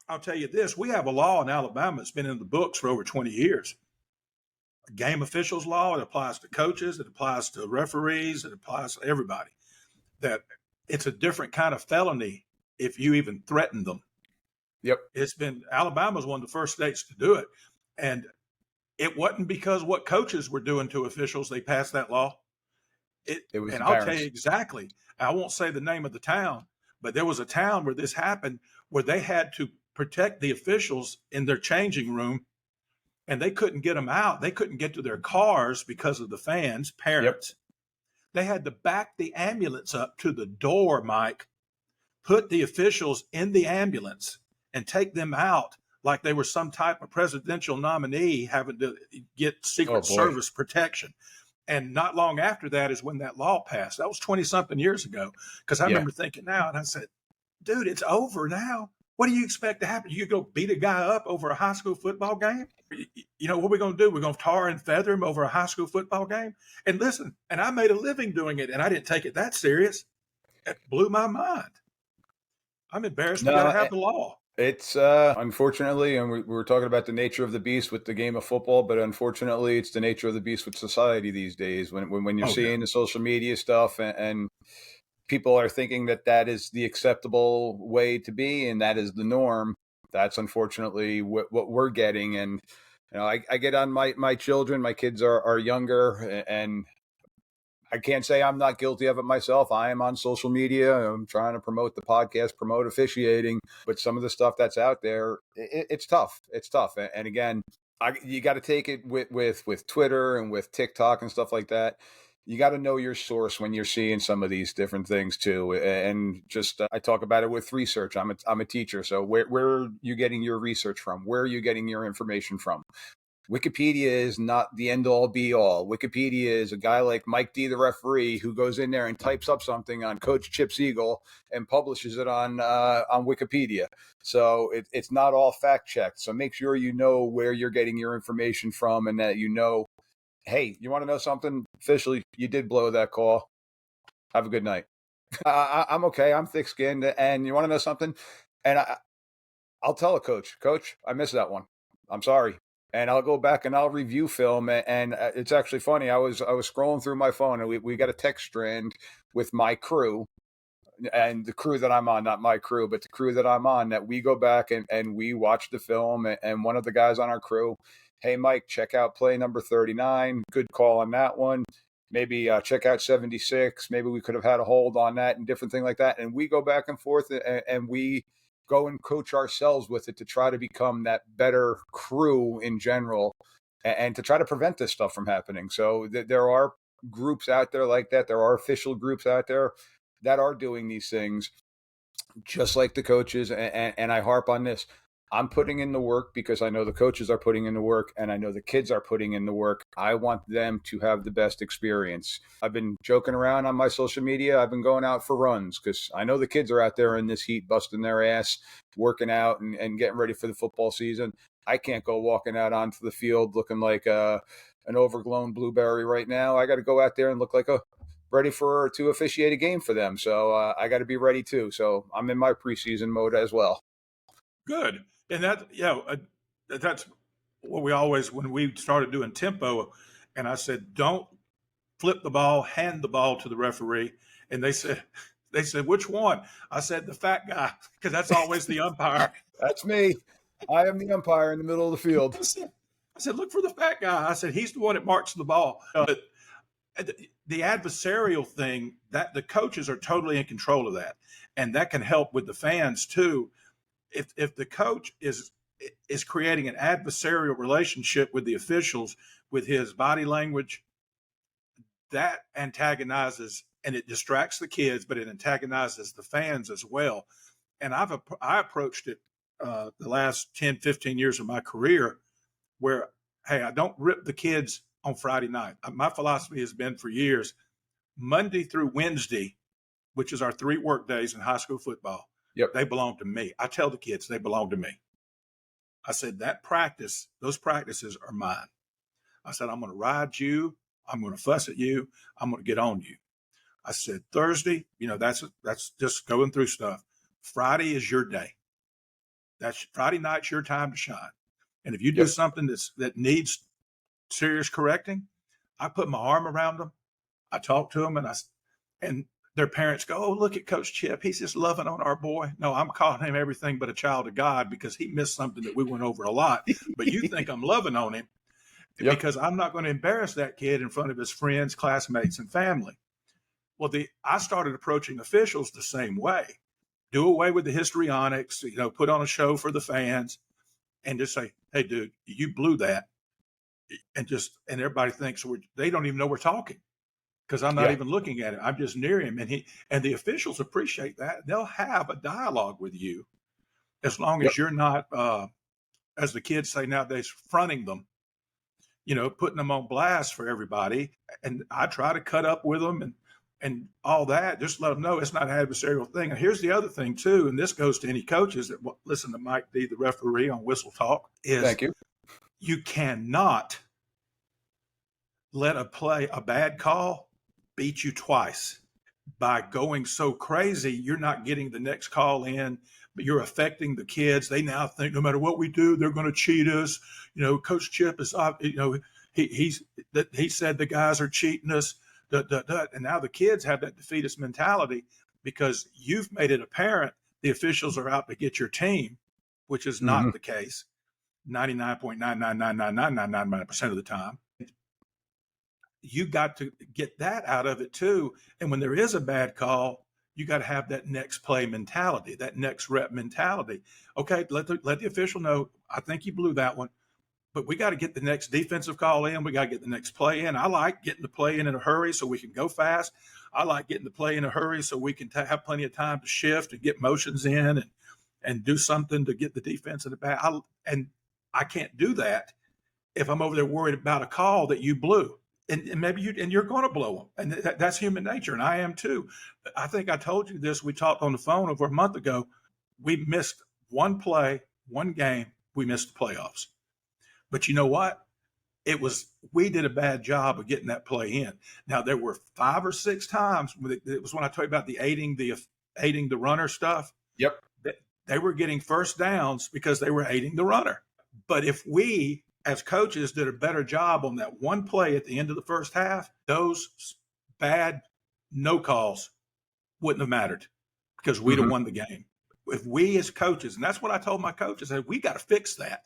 I'll tell you this, we have a law in Alabama that's been in the books for over 20 years. A game officials law. It applies to coaches. It applies to referees. It applies to everybody. That it's a different kind of felony if you even threaten them. Yep. Alabama's one of the first states to do it. And it wasn't because what coaches were doing to officials, they passed that law. It was, and I'll tell you exactly, I won't say the name of the town, but there was a town where this happened, where they had to protect the officials in their changing room, and they couldn't get them out. They couldn't get to their cars because of the fans, parents. Yep. They had to back the ambulance up to the door, Mike, put the officials in the ambulance and take them out like they were some type of presidential nominee having to get Secret Service protection. And not long after that is when that law passed. That was 20-something years ago. Because I remember thinking now, and I said, dude, it's over now. What do you expect to happen? You go beat a guy up over a high school football game? What are we going to do? We're going to tar and feather him over a high school football game? And listen, and I made a living doing it, and I didn't take it that serious. It blew my mind. I'm embarrassed we got to have the law. It's unfortunately, and we were talking about the nature of the beast with the game of football, but unfortunately, it's the nature of the beast with society these days. When you're Oh yeah. seeing the social media stuff and people are thinking that that is the acceptable way to be and that is the norm, that's unfortunately what we're getting. And I get on my children. My kids are younger, and I can't say I'm not guilty of it myself. I am on social media. I'm trying to promote the podcast, promote officiating, but some of the stuff that's out there, it's tough. It's tough. And again, you got to take it with Twitter and with TikTok and stuff like that. You got to know your source when you're seeing some of these different things too. And just I talk about it with research. I'm a teacher, so where are you getting your research from? Where are you getting your information from? Wikipedia is not the end all be all. Wikipedia is a guy like Mike D, the referee, who goes in there and types up something on Coach Chip Seagle and publishes it on Wikipedia. So it's not all fact checked. So make sure you know where you're getting your information from, and that hey, you want to know something? Officially, you did blow that call. Have a good night. I'm okay. I'm thick skinned, and you want to know something? And I'll tell a coach, I missed that one. I'm sorry. And I'll go back and I'll review film. And it's actually funny. I was scrolling through my phone, and we got a text strand with my crew, and the crew that I'm on, not my crew, but the crew that I'm on, that we go back and we watch the film. And one of the guys on our crew, hey, Mike, check out play number 39. Good call on that one. Maybe check out 76. Maybe we could have had a hold on that and different thing like that. And we go back and forth, and we go and coach ourselves with it to try to become that better crew in general, and to try to prevent this stuff from happening. So there are groups out there like that. There are official groups out there that are doing these things, just like the coaches. And I harp on this. I'm putting in the work because I know the coaches are putting in the work, and I know the kids are putting in the work. I want them to have the best experience. I've been joking around on my social media. I've been going out for runs because I know the kids are out there in this heat, busting their ass, working out and getting ready for the football season. I can't go walking out onto the field looking like an overgrown blueberry right now. I got to go out there and look like ready to officiate a game for them. So I got to be ready too. So I'm in my preseason mode as well. Good. And that's what we always, when we started doing tempo, and I said, don't flip the ball, hand the ball to the referee. And they said, which one? I said, the fat guy, because that's always the umpire. That's me. I am the umpire in the middle of the field. I said, look for the fat guy. I said, he's the one that marks the ball. But the adversarial thing, that the coaches are totally in control of that. And that can help with the fans too. If the coach is creating an adversarial relationship with the officials, with his body language, that antagonizes, and it distracts the kids, but it antagonizes the fans as well. And I approached it the last 10, 15 years of my career where, hey, I don't rip the kids on Friday night. My philosophy has been for years, Monday through Wednesday, which is our 3 work days in high school football. Yep. They belong to me. I tell the kids they belong to me. I said, those practices are mine. I said, I'm going to ride you. I'm going to fuss at you. I'm going to get on you. I said, Thursday, that's just going through stuff. Friday is your day. That's Friday night's your time to shine. And if you do something that needs serious correcting, I put my arm around them. I talk to them, and their parents go, oh, look at Coach Chip. He's just loving on our boy. No, I'm calling him everything but a child of God because he missed something that we went over a lot. But you think I'm loving on him because I'm not going to embarrass that kid in front of his friends, classmates, and family. Well, I started approaching officials the same way. Do away with the histrionics, put on a show for the fans and just say, hey, dude, you blew that. And everybody thinks they don't even know we're talking. Because I'm not even looking at it. I'm just near him. And the officials appreciate that. They'll have a dialogue with you as long as you're not, as the kids say nowadays, fronting them, putting them on blast for everybody. And I try to cut up with them and all that. Just let them know it's not an adversarial thing. And here's the other thing, too, and this goes to any coaches that listen to Mike D, the referee on Whistle Talk, is Thank you. You cannot let a bad call beat you twice. By going so crazy, you're not getting the next call in but you're affecting the kids. They now think no matter what we do, they're going to cheat us. Coach Chip is, he said the guys are cheating us. And now the kids have that defeatist mentality because you've made it apparent the officials are out to get your team, which is not the case 99.9999999% of the time. You got to get that out of it too. And when there is a bad call, you got to have that next play mentality, that next rep mentality. Okay, let the official know, I think you blew that one, but we got to get the next defensive call in. We got to get the next play in. I like getting the play in a hurry so we can go fast. I like getting the play in a hurry so we can have plenty of time to shift and get motions in and do something to get the defense in the back. And I can't do that if I'm over there worried about a call that you blew. And maybe you're going to blow them. And that's human nature. And I am too. I think I told you this. We talked on the phone over a month ago. We missed one play, one game. We missed the playoffs. But you know what? We did a bad job of getting that play in. Now, there were 5 or 6 times. It was when I told you about the aiding the runner stuff. Yep. They were getting first downs because they were aiding the runner. But if we, as coaches, did a better job on that one play at the end of the first half, those bad no calls wouldn't have mattered because we'd have won the game. If we as coaches, and that's what I told my coaches, we got to fix that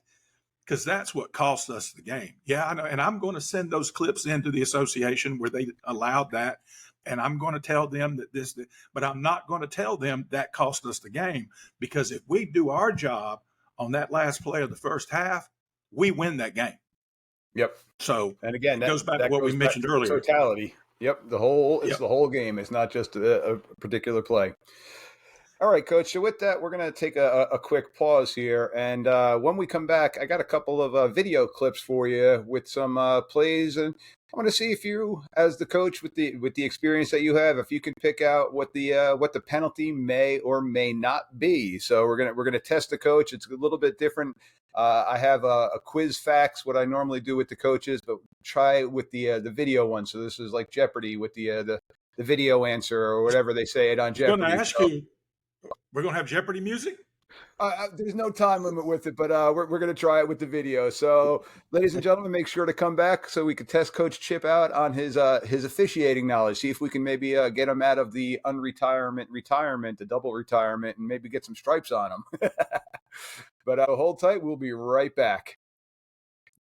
because that's what cost us the game. Yeah, I know. And I'm going to send those clips into the association where they allowed that. And I'm going to tell them but I'm not going to tell them that cost us the game because if we do our job on that last play of the first half, we win that game. Yep. So, and again, that goes back to what we mentioned earlier. Totality. Yep. It's the whole game. It's not just a particular play. All right, Coach. So with that, we're going to take a quick pause here. And when we come back, I got a couple of video clips for you with some plays. And I want to see if you, as the coach with the experience that you have, if you can pick out what the penalty may or may not be. So we're gonna test the coach. It's a little bit different. I have a quiz facts, what I normally do with the coaches, but try with the video one. So this is like Jeopardy with the video answer or whatever they say it on Jeopardy. I'm going to ask you. We're going to have Jeopardy music? There's no time limit with it, but we're going to try it with the video. So, ladies and gentlemen, make sure to come back so we can test Coach Chip out on his officiating knowledge. See if we can maybe get him out of the retirement, the double retirement, and maybe get some stripes on him. But hold tight. We'll be right back.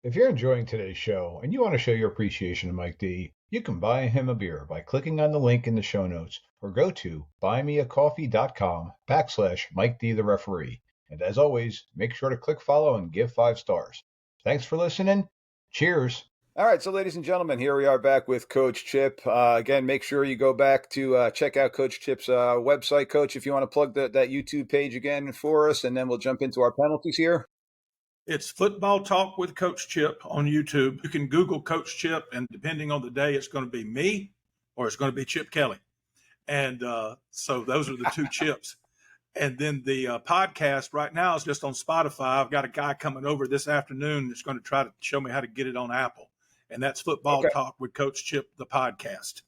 If you're enjoying today's show and you want to show your appreciation to Mike D, you can buy him a beer by clicking on the link in the show notes or go to buymeacoffee.com/Mike D the referee. And as always, make sure to click follow and give 5 stars. Thanks for listening. Cheers. All right, so ladies and gentlemen, here we are back with Coach Chip. Again, make sure you go back to check out Coach Chip's website. Coach, if you want to plug that YouTube page again for us, and then we'll jump into our penalties here. It's Football Talk with Coach Chip on YouTube. You can Google Coach Chip, and depending on the day, it's going to be me or it's going to be Chip Kelly. And so those are the 2 chips. And then the podcast right now is just on Spotify. I've got a guy coming over this afternoon that's going to try to show me how to get it on Apple. And that's Football Talk with Coach Chip, the podcast.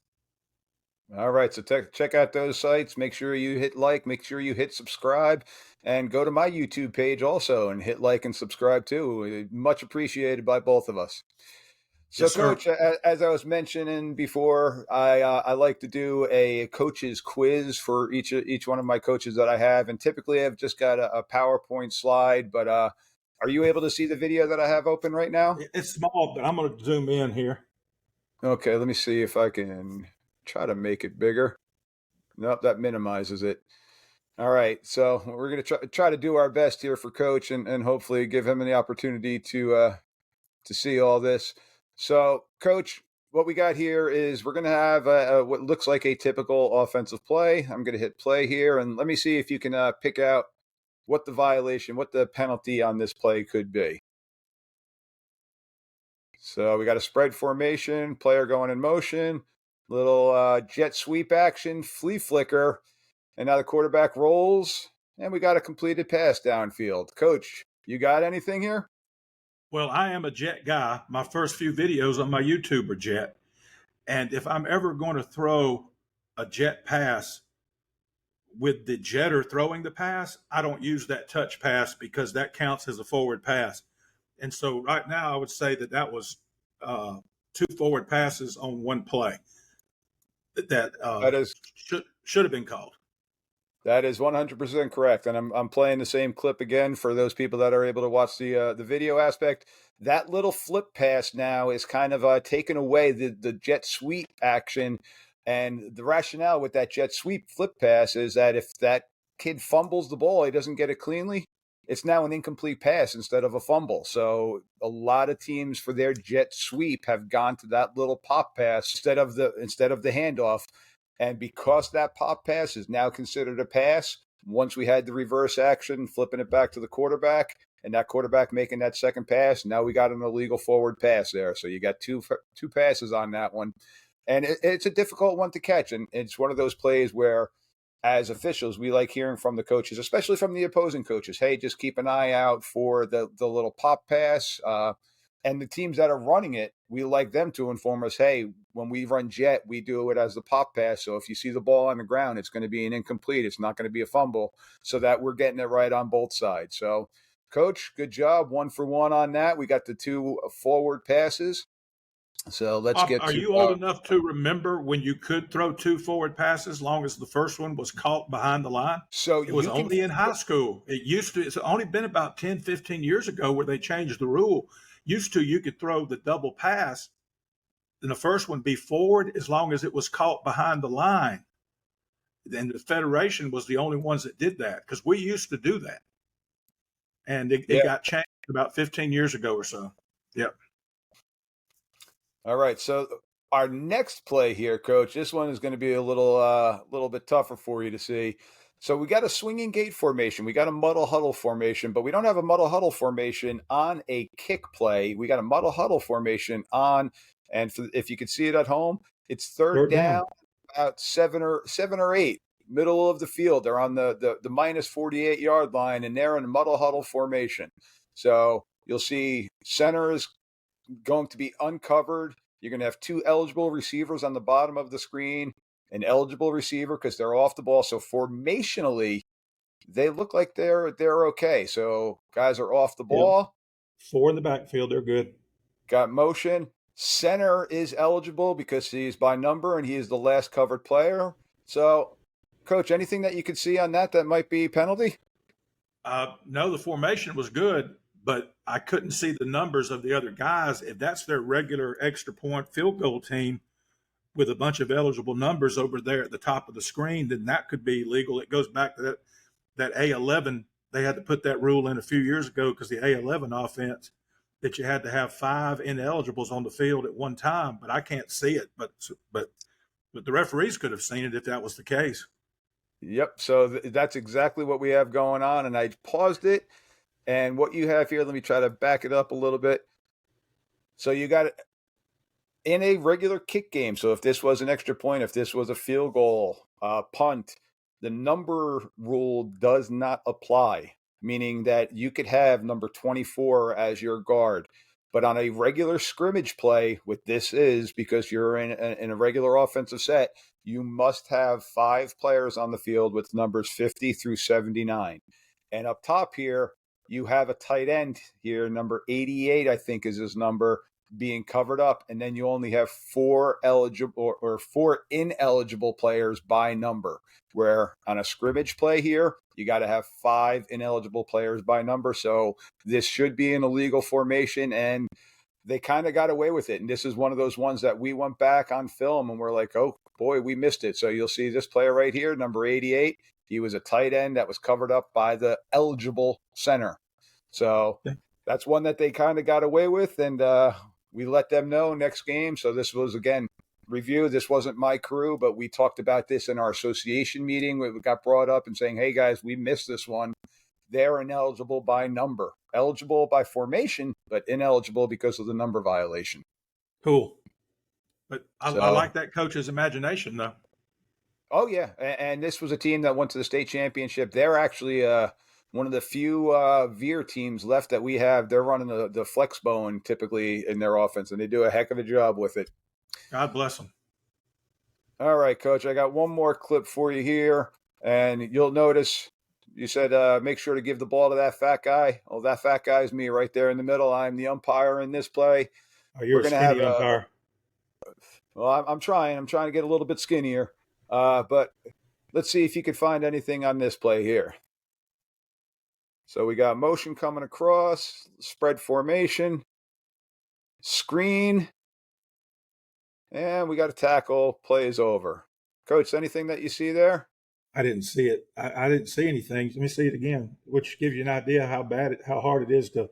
All right, so check out those sites. Make sure you hit like, make sure you hit subscribe, and go to my YouTube page also and hit like and subscribe too. Much appreciated by both of us. So, yes, Coach, as I was mentioning before, I like to do a coach's quiz for each one of my coaches that I have, and typically I've just got a PowerPoint slide. But are you able to see the video that I have open right now? It's small, but I'm going to zoom in here. Okay, let me see if I can try to make it bigger. Nope, that minimizes it. All right, so we're going to try to do our best here for Coach, and hopefully give him the opportunity to see all this. So, Coach, what we got here is we're going to have what looks like a typical offensive play. I'm going to hit play here, and let me see if you can pick out what the penalty on this play could be. So we got a spread formation, player going in motion, little jet sweep action, flea flicker, and now the quarterback rolls, and we got a completed pass downfield. Coach, you got anything here? Well, I am a jet guy. My first few videos on my YouTube are jet. And if I'm ever going to throw a jet pass with the jetter throwing the pass, I don't use that touch pass because that counts as a forward pass. And so right now I would say that was 2 forward passes on one play that That is should have been called. That is 100% correct, and I'm playing the same clip again for those people that are able to watch the video aspect. That little flip pass now is kind of taken away the jet sweep action, and the rationale with that jet sweep flip pass is that if that kid fumbles the ball, he doesn't get it cleanly. It's now an incomplete pass instead of a fumble. So a lot of teams for their jet sweep have gone to that little pop pass instead of the handoff. And because that pop pass is now considered a pass, once we had the reverse action, flipping it back to the quarterback, and that quarterback making that second pass, now we got an illegal forward pass there. So you got two passes on that one. And it's a difficult one to catch. And it's one of those plays where, as officials, we like hearing from the coaches, especially from the opposing coaches. Hey, just keep an eye out for the little pop pass. And the teams that are running it, we like them to inform us, hey, when we run jet, we do it as the pop pass. So if you see the ball on the ground, it's going to be an incomplete. It's not going to be a fumble, so that we're getting it right on both sides. So, Coach, good job. 1 for 1 on that. We got the 2 forward passes. So let's get Are to. you old enough to remember when you could throw 2 forward passes as long as the first one was caught behind the line? So it was only in high school. It's only been about 10, 15 years ago where they changed the rule. Used to, you could throw the double pass and the first one be forward as long as it was caught behind the line. And the Federation was the only ones that did that because we used to do that. And it got changed about 15 years ago or so. Yep. All right. So our next play here, Coach, this one is going to be a little bit tougher for you to see. So we got a swinging gate formation. We got a muddle huddle formation, but we don't have a muddle huddle formation on a kick play. We got a muddle huddle formation on, and if you can see it at home, it's third down, about 7 or 8, middle of the field. They're on the minus 48-yard line, and they're in a muddle huddle formation. So you'll see center is going to be uncovered. You're going to have 2 eligible receivers on the bottom of the screen. An eligible receiver because they're off the ball. So formationally, they look like they're okay. So guys are off the ball. 4 in the backfield, they're good. Got motion. Center is eligible because he's by number and he is the last covered player. So, Coach, anything that you could see on that might be penalty? No, the formation was good, but I couldn't see the numbers of the other guys. If that's their regular extra point field goal team, with a bunch of eligible numbers over there at the top of the screen, then that could be legal. It goes back to that A11. They had to put that rule in a few years ago because the A11 offense that you had to have 5 ineligibles on the field at one time. But I can't see it. But the referees could have seen it if that was the case. Yep. So that's exactly what we have going on. And I paused it. And what you have here, let me try to back it up a little bit. So you got it in a regular kick game. So if this was an extra point, if this was a field goal, punt, the number rule does not apply, meaning that you could have number 24 as your guard. But on a regular scrimmage play, what this is, because you're in a regular offensive set, you must have 5 players on the field with numbers 50 through 79. And up top here, you have a tight end here, number 88, I think is his number, being covered up, and then you only have 4 eligible or 4 ineligible players by number, where on a scrimmage play here, you got to have 5 ineligible players by number. So this should be an illegal formation, and they kind of got away with it. And this is one of those ones that we went back on film and we're like, oh boy, we missed it. So you'll see this player right here, number 88. He was a tight end that was covered up by the eligible center. So that's one that they kind of got away with, and we let them know next game. So this was, again, review. This wasn't my crew, but we talked about this in our association meeting. We got brought up and saying, hey, guys, we missed this one. They're ineligible by number, eligible by formation, but ineligible because of the number violation. Cool. But I like that coach's imagination, though. Oh, yeah. And this was a team that went to the state championship. They're actually one of the few veer teams left that we have. They're running the flex bone typically in their offense, and they do a heck of a job with it. God bless them. All right, Coach, I got one more clip for you here. And you'll notice you said make sure to give the ball to that fat guy. Well, that fat guy is me right there in the middle. I'm the umpire in this play. Oh, you're We're a going to have skinny umpire. well, I'm trying. I'm trying to get a little bit skinnier. But let's see if you could find anything on this play here. So we got motion coming across, spread formation, screen, and we got a tackle. Play is over. Coach, anything that you see there? I didn't see it. I didn't see anything. Let me see it again, which gives you an idea how hard it is to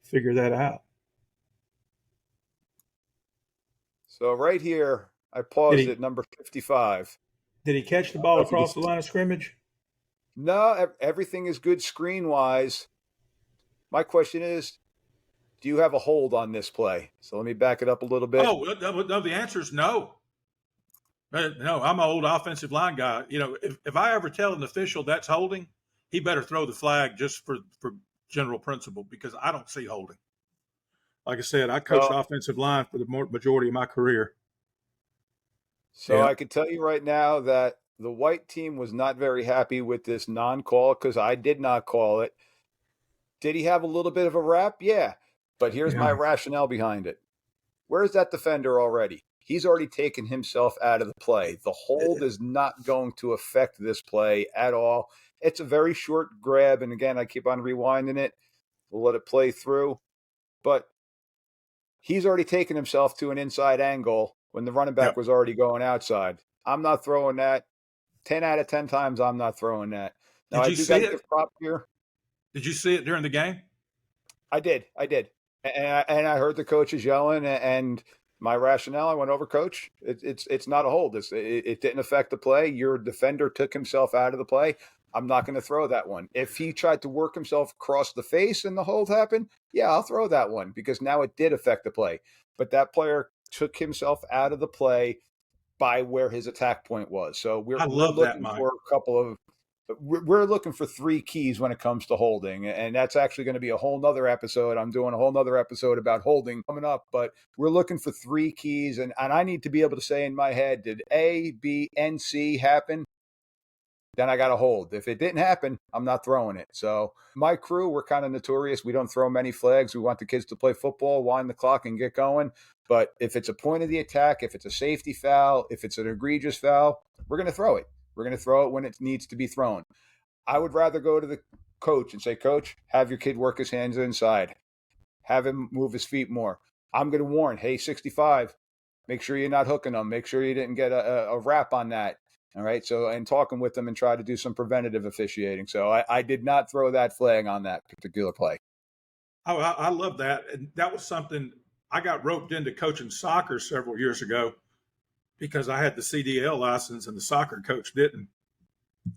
figure that out. So right here, I Did paused he at number 55. did he catch the I don't ball know if you across the can. line of scrimmage? No, everything is good screen wise. My question is, do you have a hold on this play? So let me back it up a little bit. Oh, no, the answer is no. No, I'm an old offensive line guy. If I ever tell an official that's holding, he better throw the flag just for general principle, because I don't see holding. Like I said, I coached So, offensive line for the majority of my career. so Yeah. I can tell you right now that the white team was not very happy with this non-call because I did not call it. Did he have a little bit of a rap? Yeah. But here's my Yeah. rationale behind it. Where's that defender already? He's already taken himself out of the play. The hold is not going to affect this play at all. It's a very short grab. And again, I keep on rewinding it. We'll let it play through. But he's already taken himself to an inside angle when the running back Yep. was already going outside. I'm not throwing that. 10 out of 10 times, I'm not throwing that. Now, Did I you do see got to give it? props here. Did you see it during the game? I did. And I heard the coaches yelling, and my rationale, I went over, Coach, it's not a hold. It didn't affect the play. Your defender took himself out of the play. I'm not going to throw that one. If he tried to work himself across the face and the hold happened, yeah, I'll throw that one because now it did affect the play. But that player took himself out of the play by where his attack point was. So we're I we're love that, looking Mike. for a couple of we're looking for three keys when it comes to holding, and that's actually going to be a whole nother episode. I'm doing a whole nother episode about holding coming up, but we're looking for three keys, and I need to be able to say in my head, did A, B, and C happen? Then I got to hold. If it didn't happen, I'm not throwing it. So my crew, we're kind of notorious. We don't throw many flags. We want the kids to play football, wind the clock, and get going. But if it's a point of the attack, if it's a safety foul, if it's an egregious foul, we're going to throw it. We're going to throw it when it needs to be thrown. I would rather go to the coach and say, Coach, have your kid work his hands inside. Have him move his feet more. I'm going to warn, hey, 65, make sure you're not hooking them. Make sure you didn't get a wrap on that. All right. So, and talking with them and try to do some preventative officiating. So I did not throw that flag on that particular play. Oh, I love that. And that was something I got roped into coaching soccer several years ago because I had the CDL license and the soccer coach didn't.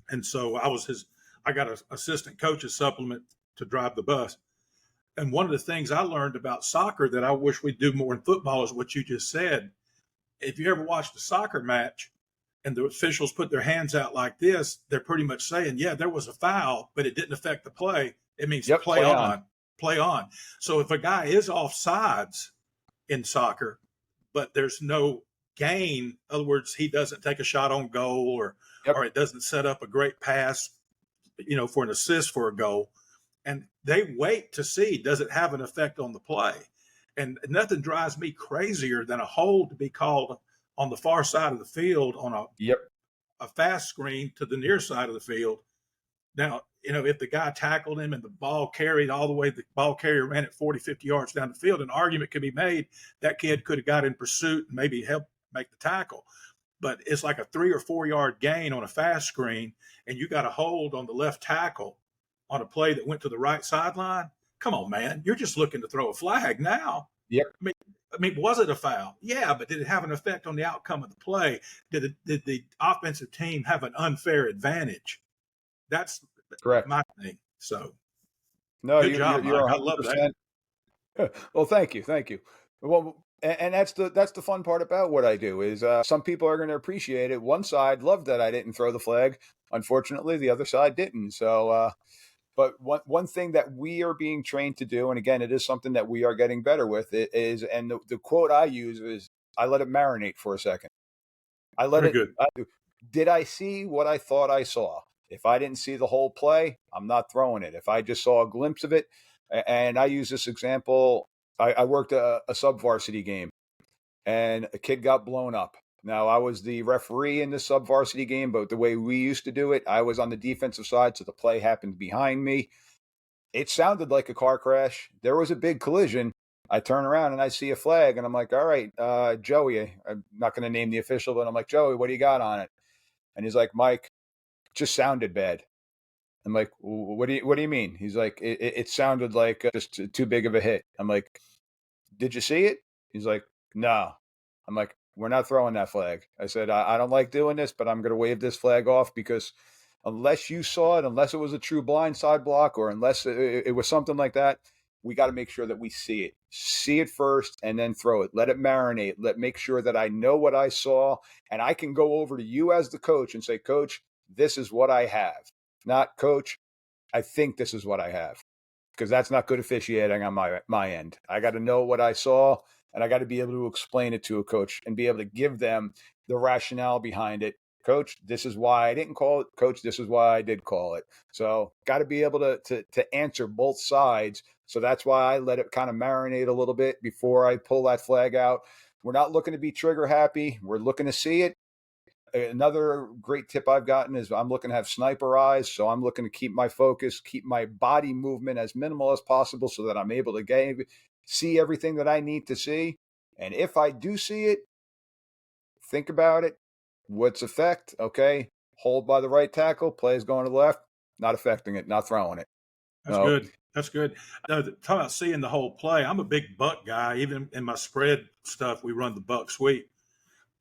And so I got an assistant coach's supplement to drive the bus. And one of the things I learned about soccer that I wish we'd do more in football is what you just said. If you ever watched a soccer match and the officials put their hands out like this, they're pretty much saying, yeah, there was a foul, but it didn't affect the play. It means Yep. play on, play on. So if a guy is off sides in soccer, but there's no gain, in other words, he doesn't take a shot on goal or it doesn't set up a great pass, for an assist for a goal. And they wait to see, does it have an effect on the play? And nothing drives me crazier than a hold to be called on the far side of the field on a fast screen to the near side of the field. Now, if the guy tackled him and the ball carried all the way, the ball carrier ran it 40, 50 yards down the field, an argument could be made that kid could have got in pursuit and maybe helped make the tackle. But it's like a 3 or 4 yard gain on a fast screen, and you got a hold on the left tackle on a play that went to the right sideline. Come on, man. You're just looking to throw a flag now. Yep. I mean, was it a foul? Yeah, but did it have an effect on the outcome of the play? Did the offensive team have an unfair advantage? That's Correct. my thing. So, No, good job, you're Mike. I love that. 100%. Well, thank you. Well, and that's the fun part about what I do is some people are going to appreciate it. One side loved that I didn't throw the flag. Unfortunately, the other side didn't. So, but one thing that we are being trained to do, and again, it is something that we are getting better with, it is, and the quote I use is, I let it marinate for a second. I let Very it. good. Did I see what I thought I saw? If I didn't see the whole play, I'm not throwing it. If I just saw a glimpse of it, and I use this example, I worked a sub varsity game and a kid got blown up. Now, I was the referee in the sub varsity game, but the way we used to do it, I was on the defensive side, so the play happened behind me. It sounded like a car crash. There was a big collision. I turn around and I see a flag, and I'm like, all right, Joey, I'm not going to name the official, but I'm like, Joey, what do you got on it? And he's like, Mike, it just sounded bad. I'm like, what do you mean? He's like, it sounded like just too big of a hit. I'm like, did you see it? He's like, no. I'm like, we're not throwing that flag. I said, I don't like doing this, but I'm going to wave this flag off because unless you saw it, unless it was a true blindside block, or unless it was something like that, we got to make sure that we see it first and then throw it. Let it marinate. Make sure that I know what I saw, and I can go over to you as the coach and say, Coach, this is what I have. Not, Coach, I think this is what I have, because that's not good officiating on my end. I got to know what I saw, and I got to be able to explain it to a coach and be able to give them the rationale behind it. Coach, this is why I didn't call it. Coach, this is why I did call it. So got to be able to answer both sides. So that's why I let it kind of marinate a little bit before I pull that flag out. We're not looking to be trigger happy. We're looking to see it. Another great tip I've gotten is I'm looking to have sniper eyes. So I'm looking to keep my focus, keep my body movement as minimal as possible so that I'm able to see everything that I need to see. And if I do see it, think about it. What's effect? Okay. Hold by the right tackle. Plays going to the left. Not affecting it. Not throwing it. That's good. That's good. Talking about seeing the whole play, I'm a big buck guy. Even in my spread stuff, we run the buck sweep.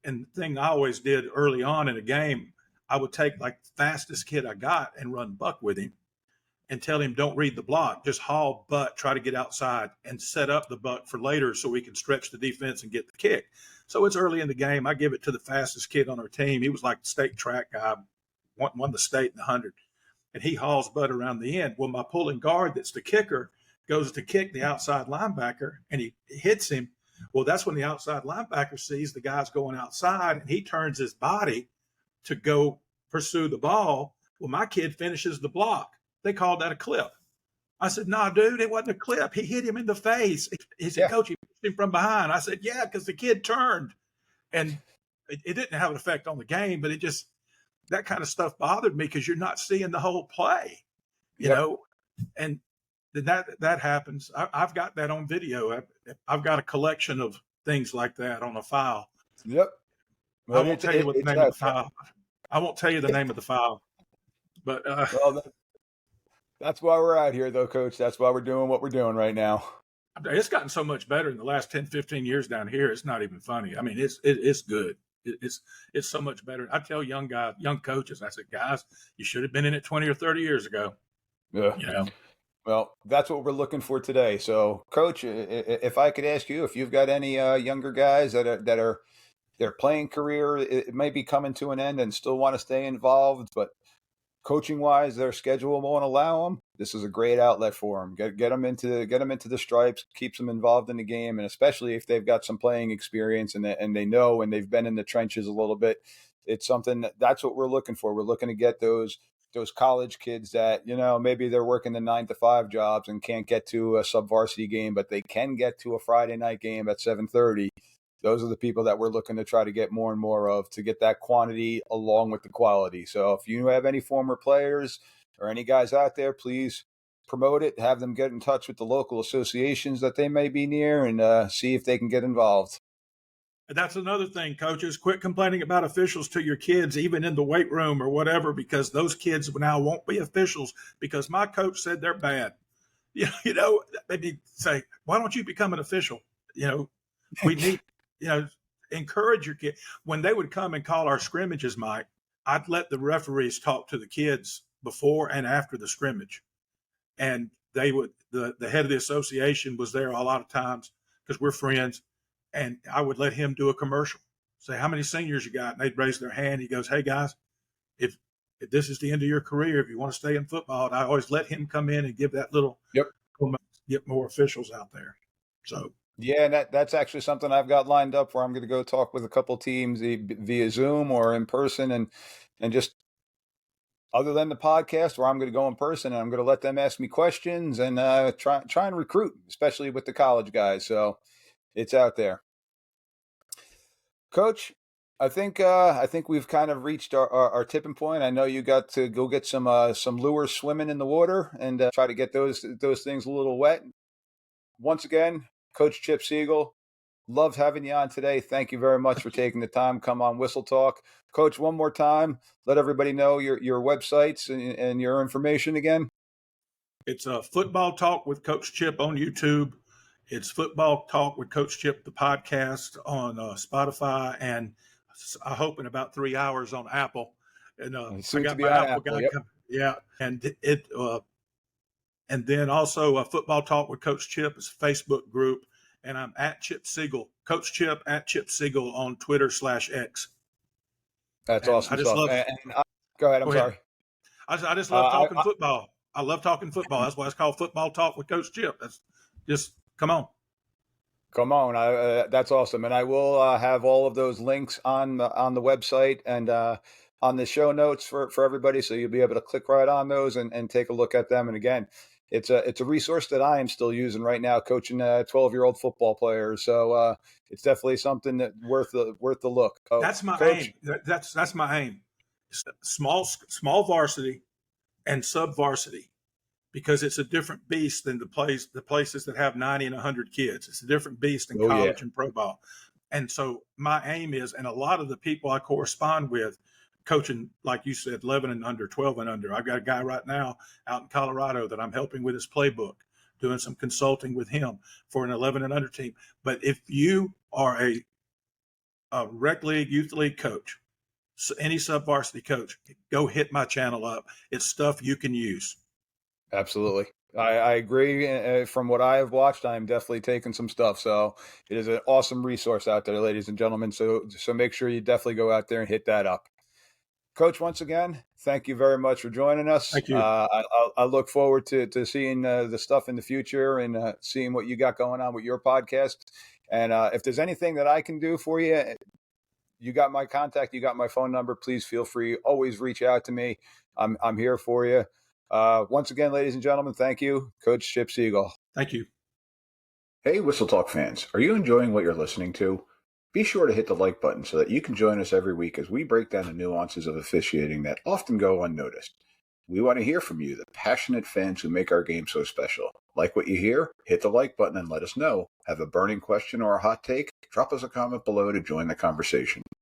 And the thing I always did early on in a game, I would take like the fastest kid I got and run buck with him and tell him, don't read the block, just haul butt, try to get outside and set up the buck for later so we can stretch the defense and get the kick. So it's early in the game. I give it to the fastest kid on our team. He was like the state track guy, won the state in the 100. And he hauls butt around the end. Well, my pulling guard, that's the kicker, goes to kick the outside linebacker, and he hits him. Well, that's when the outside linebacker sees the guy's going outside, and he turns his body to go pursue the ball. Well, my kid finishes the block. They called that a clip. I said, "Nah, dude, it wasn't a clip. He hit him in the face." He said, "Coach, he pushed him from behind." I said, "Yeah, because the kid turned." And it didn't have an effect on the game, but it just, that kind of stuff bothered me because you're not seeing the whole play, you know, and that happens. I've got that on video. I've got a collection of things like that on a file. Yep. Well, I won't tell you what the name of the file. I won't tell you the name of the file, but well, that's why we're out here, though, Coach. That's why we're doing what we're doing right now. It's gotten so much better in the last 10, 15 years down here. It's not even funny. I mean, it's good. It's so much better. I tell young coaches, I said, guys, you should have been in it 20 or 30 years ago. Yeah. You know. Well, that's what we're looking for today. So, Coach, if I could ask you if you've got any younger guys that are their playing career, it may be coming to an end and still want to stay involved, but coaching wise, their schedule won't allow them. This is a great outlet for them. Get them into the stripes, keeps them involved in the game, and especially if they've got some playing experience and they know and they've been in the trenches a little bit. It's something that's what we're looking for. We're looking to get those college kids that, you know, maybe they're working the 9-to-5 jobs and can't get to a sub varsity game, but they can get to a Friday night game at 7:30. Those are the people that we're looking to try to get more and more of, to get that quantity along with the quality. So if you have any former players or any guys out there, please promote it, have them get in touch with the local associations that they may be near, and see if they can get involved. That's another thing, coaches. Quit complaining about officials to your kids, even in the weight room or whatever, because those kids now won't be officials because my coach said they're bad. You know, they'd say, why don't you become an official? You know, we need, encourage your kid. When they would come and call our scrimmages, Mike, I'd let the referees talk to the kids before and after the scrimmage. And they would, the head of the association was there a lot of times because we're friends. And I would let him do a commercial, say, how many seniors you got? And they'd raise their hand. He goes, hey, guys, if this is the end of your career, if you want to stay in football, and I always let him come in and give that little, get more officials out there. So Yeah, and that's actually something I've got lined up where I'm going to go talk with a couple teams via Zoom or in person, and just other than the podcast, where I'm going to go in person and I'm going to let them ask me questions and try and recruit, especially with the college guys. So it's out there, Coach. I think we've kind of reached our tipping point. I know you got to go get some lures swimming in the water and try to get those things a little wet. Once again, Coach Chip Seagle, loved having you on today. Thank you very much for taking the time. Come on, Whistle Talk, Coach. One more time, let everybody know your websites and your information again. It's a Football Talk with Coach Chip on YouTube. It's Football Talk with Coach Chip, the podcast on Spotify, and I hope in about 3 hours on Apple. And I Soon to got be my on Apple Apple. guy Yep. coming. Yeah, and then also Football Talk with Coach Chip is a Facebook group, and I'm at Chip Seagle, Coach Chip at Chip Seagle on Twitter/X. That's And awesome I just stuff. love. Go ahead. I'm Go ahead. sorry. I just love Uh, talking football. I love talking football. That's why it's called Football Talk with Coach Chip. That's just come on. Come on, that's awesome, and I will have all of those links on the website and on the show notes for everybody, so you'll be able to click right on those and take a look at them. And again, it's a resource that I am still using right now, coaching 12-year-old football players. So it's definitely something that worth the look. Oh, That's my Coach. aim. That's my aim. Small varsity and sub varsity, because it's a different beast than the places that have 90 and 100 kids. It's a different beast in Oh yeah, college and pro ball. And so my aim is, and a lot of the people I correspond with, coaching, like you said, 11 and under, 12 and under. I've got a guy right now out in Colorado that I'm helping with his playbook, doing some consulting with him for an 11 and under team. But if you are a rec league, youth league coach, any sub varsity coach, go hit my channel up. It's stuff you can use. absolutely. I agree. From what I have watched, I am definitely taking some stuff. So it is an awesome resource out there, ladies and gentlemen. So make sure you definitely go out there and hit that up. Coach, once again, thank you very much for joining us. Thank you. I look forward to seeing the stuff in the future and seeing what you got going on with your podcast. And if there's anything that I can do for you, you got my contact, you got my phone number. Please feel free. Always reach out to me. I'm here for you. Once again, ladies and gentlemen, thank you, Coach Chip Seagle. Thank you. Hey, Whistle Talk fans, are you enjoying what you're listening to? Be sure to hit the like button so that you can join us every week as we break down the nuances of officiating that often go unnoticed. We want to hear from you, the passionate fans who make our game so special. Like what you hear? Hit the like button and let us know. Have a burning question or a hot take? Drop us a comment below to join the conversation.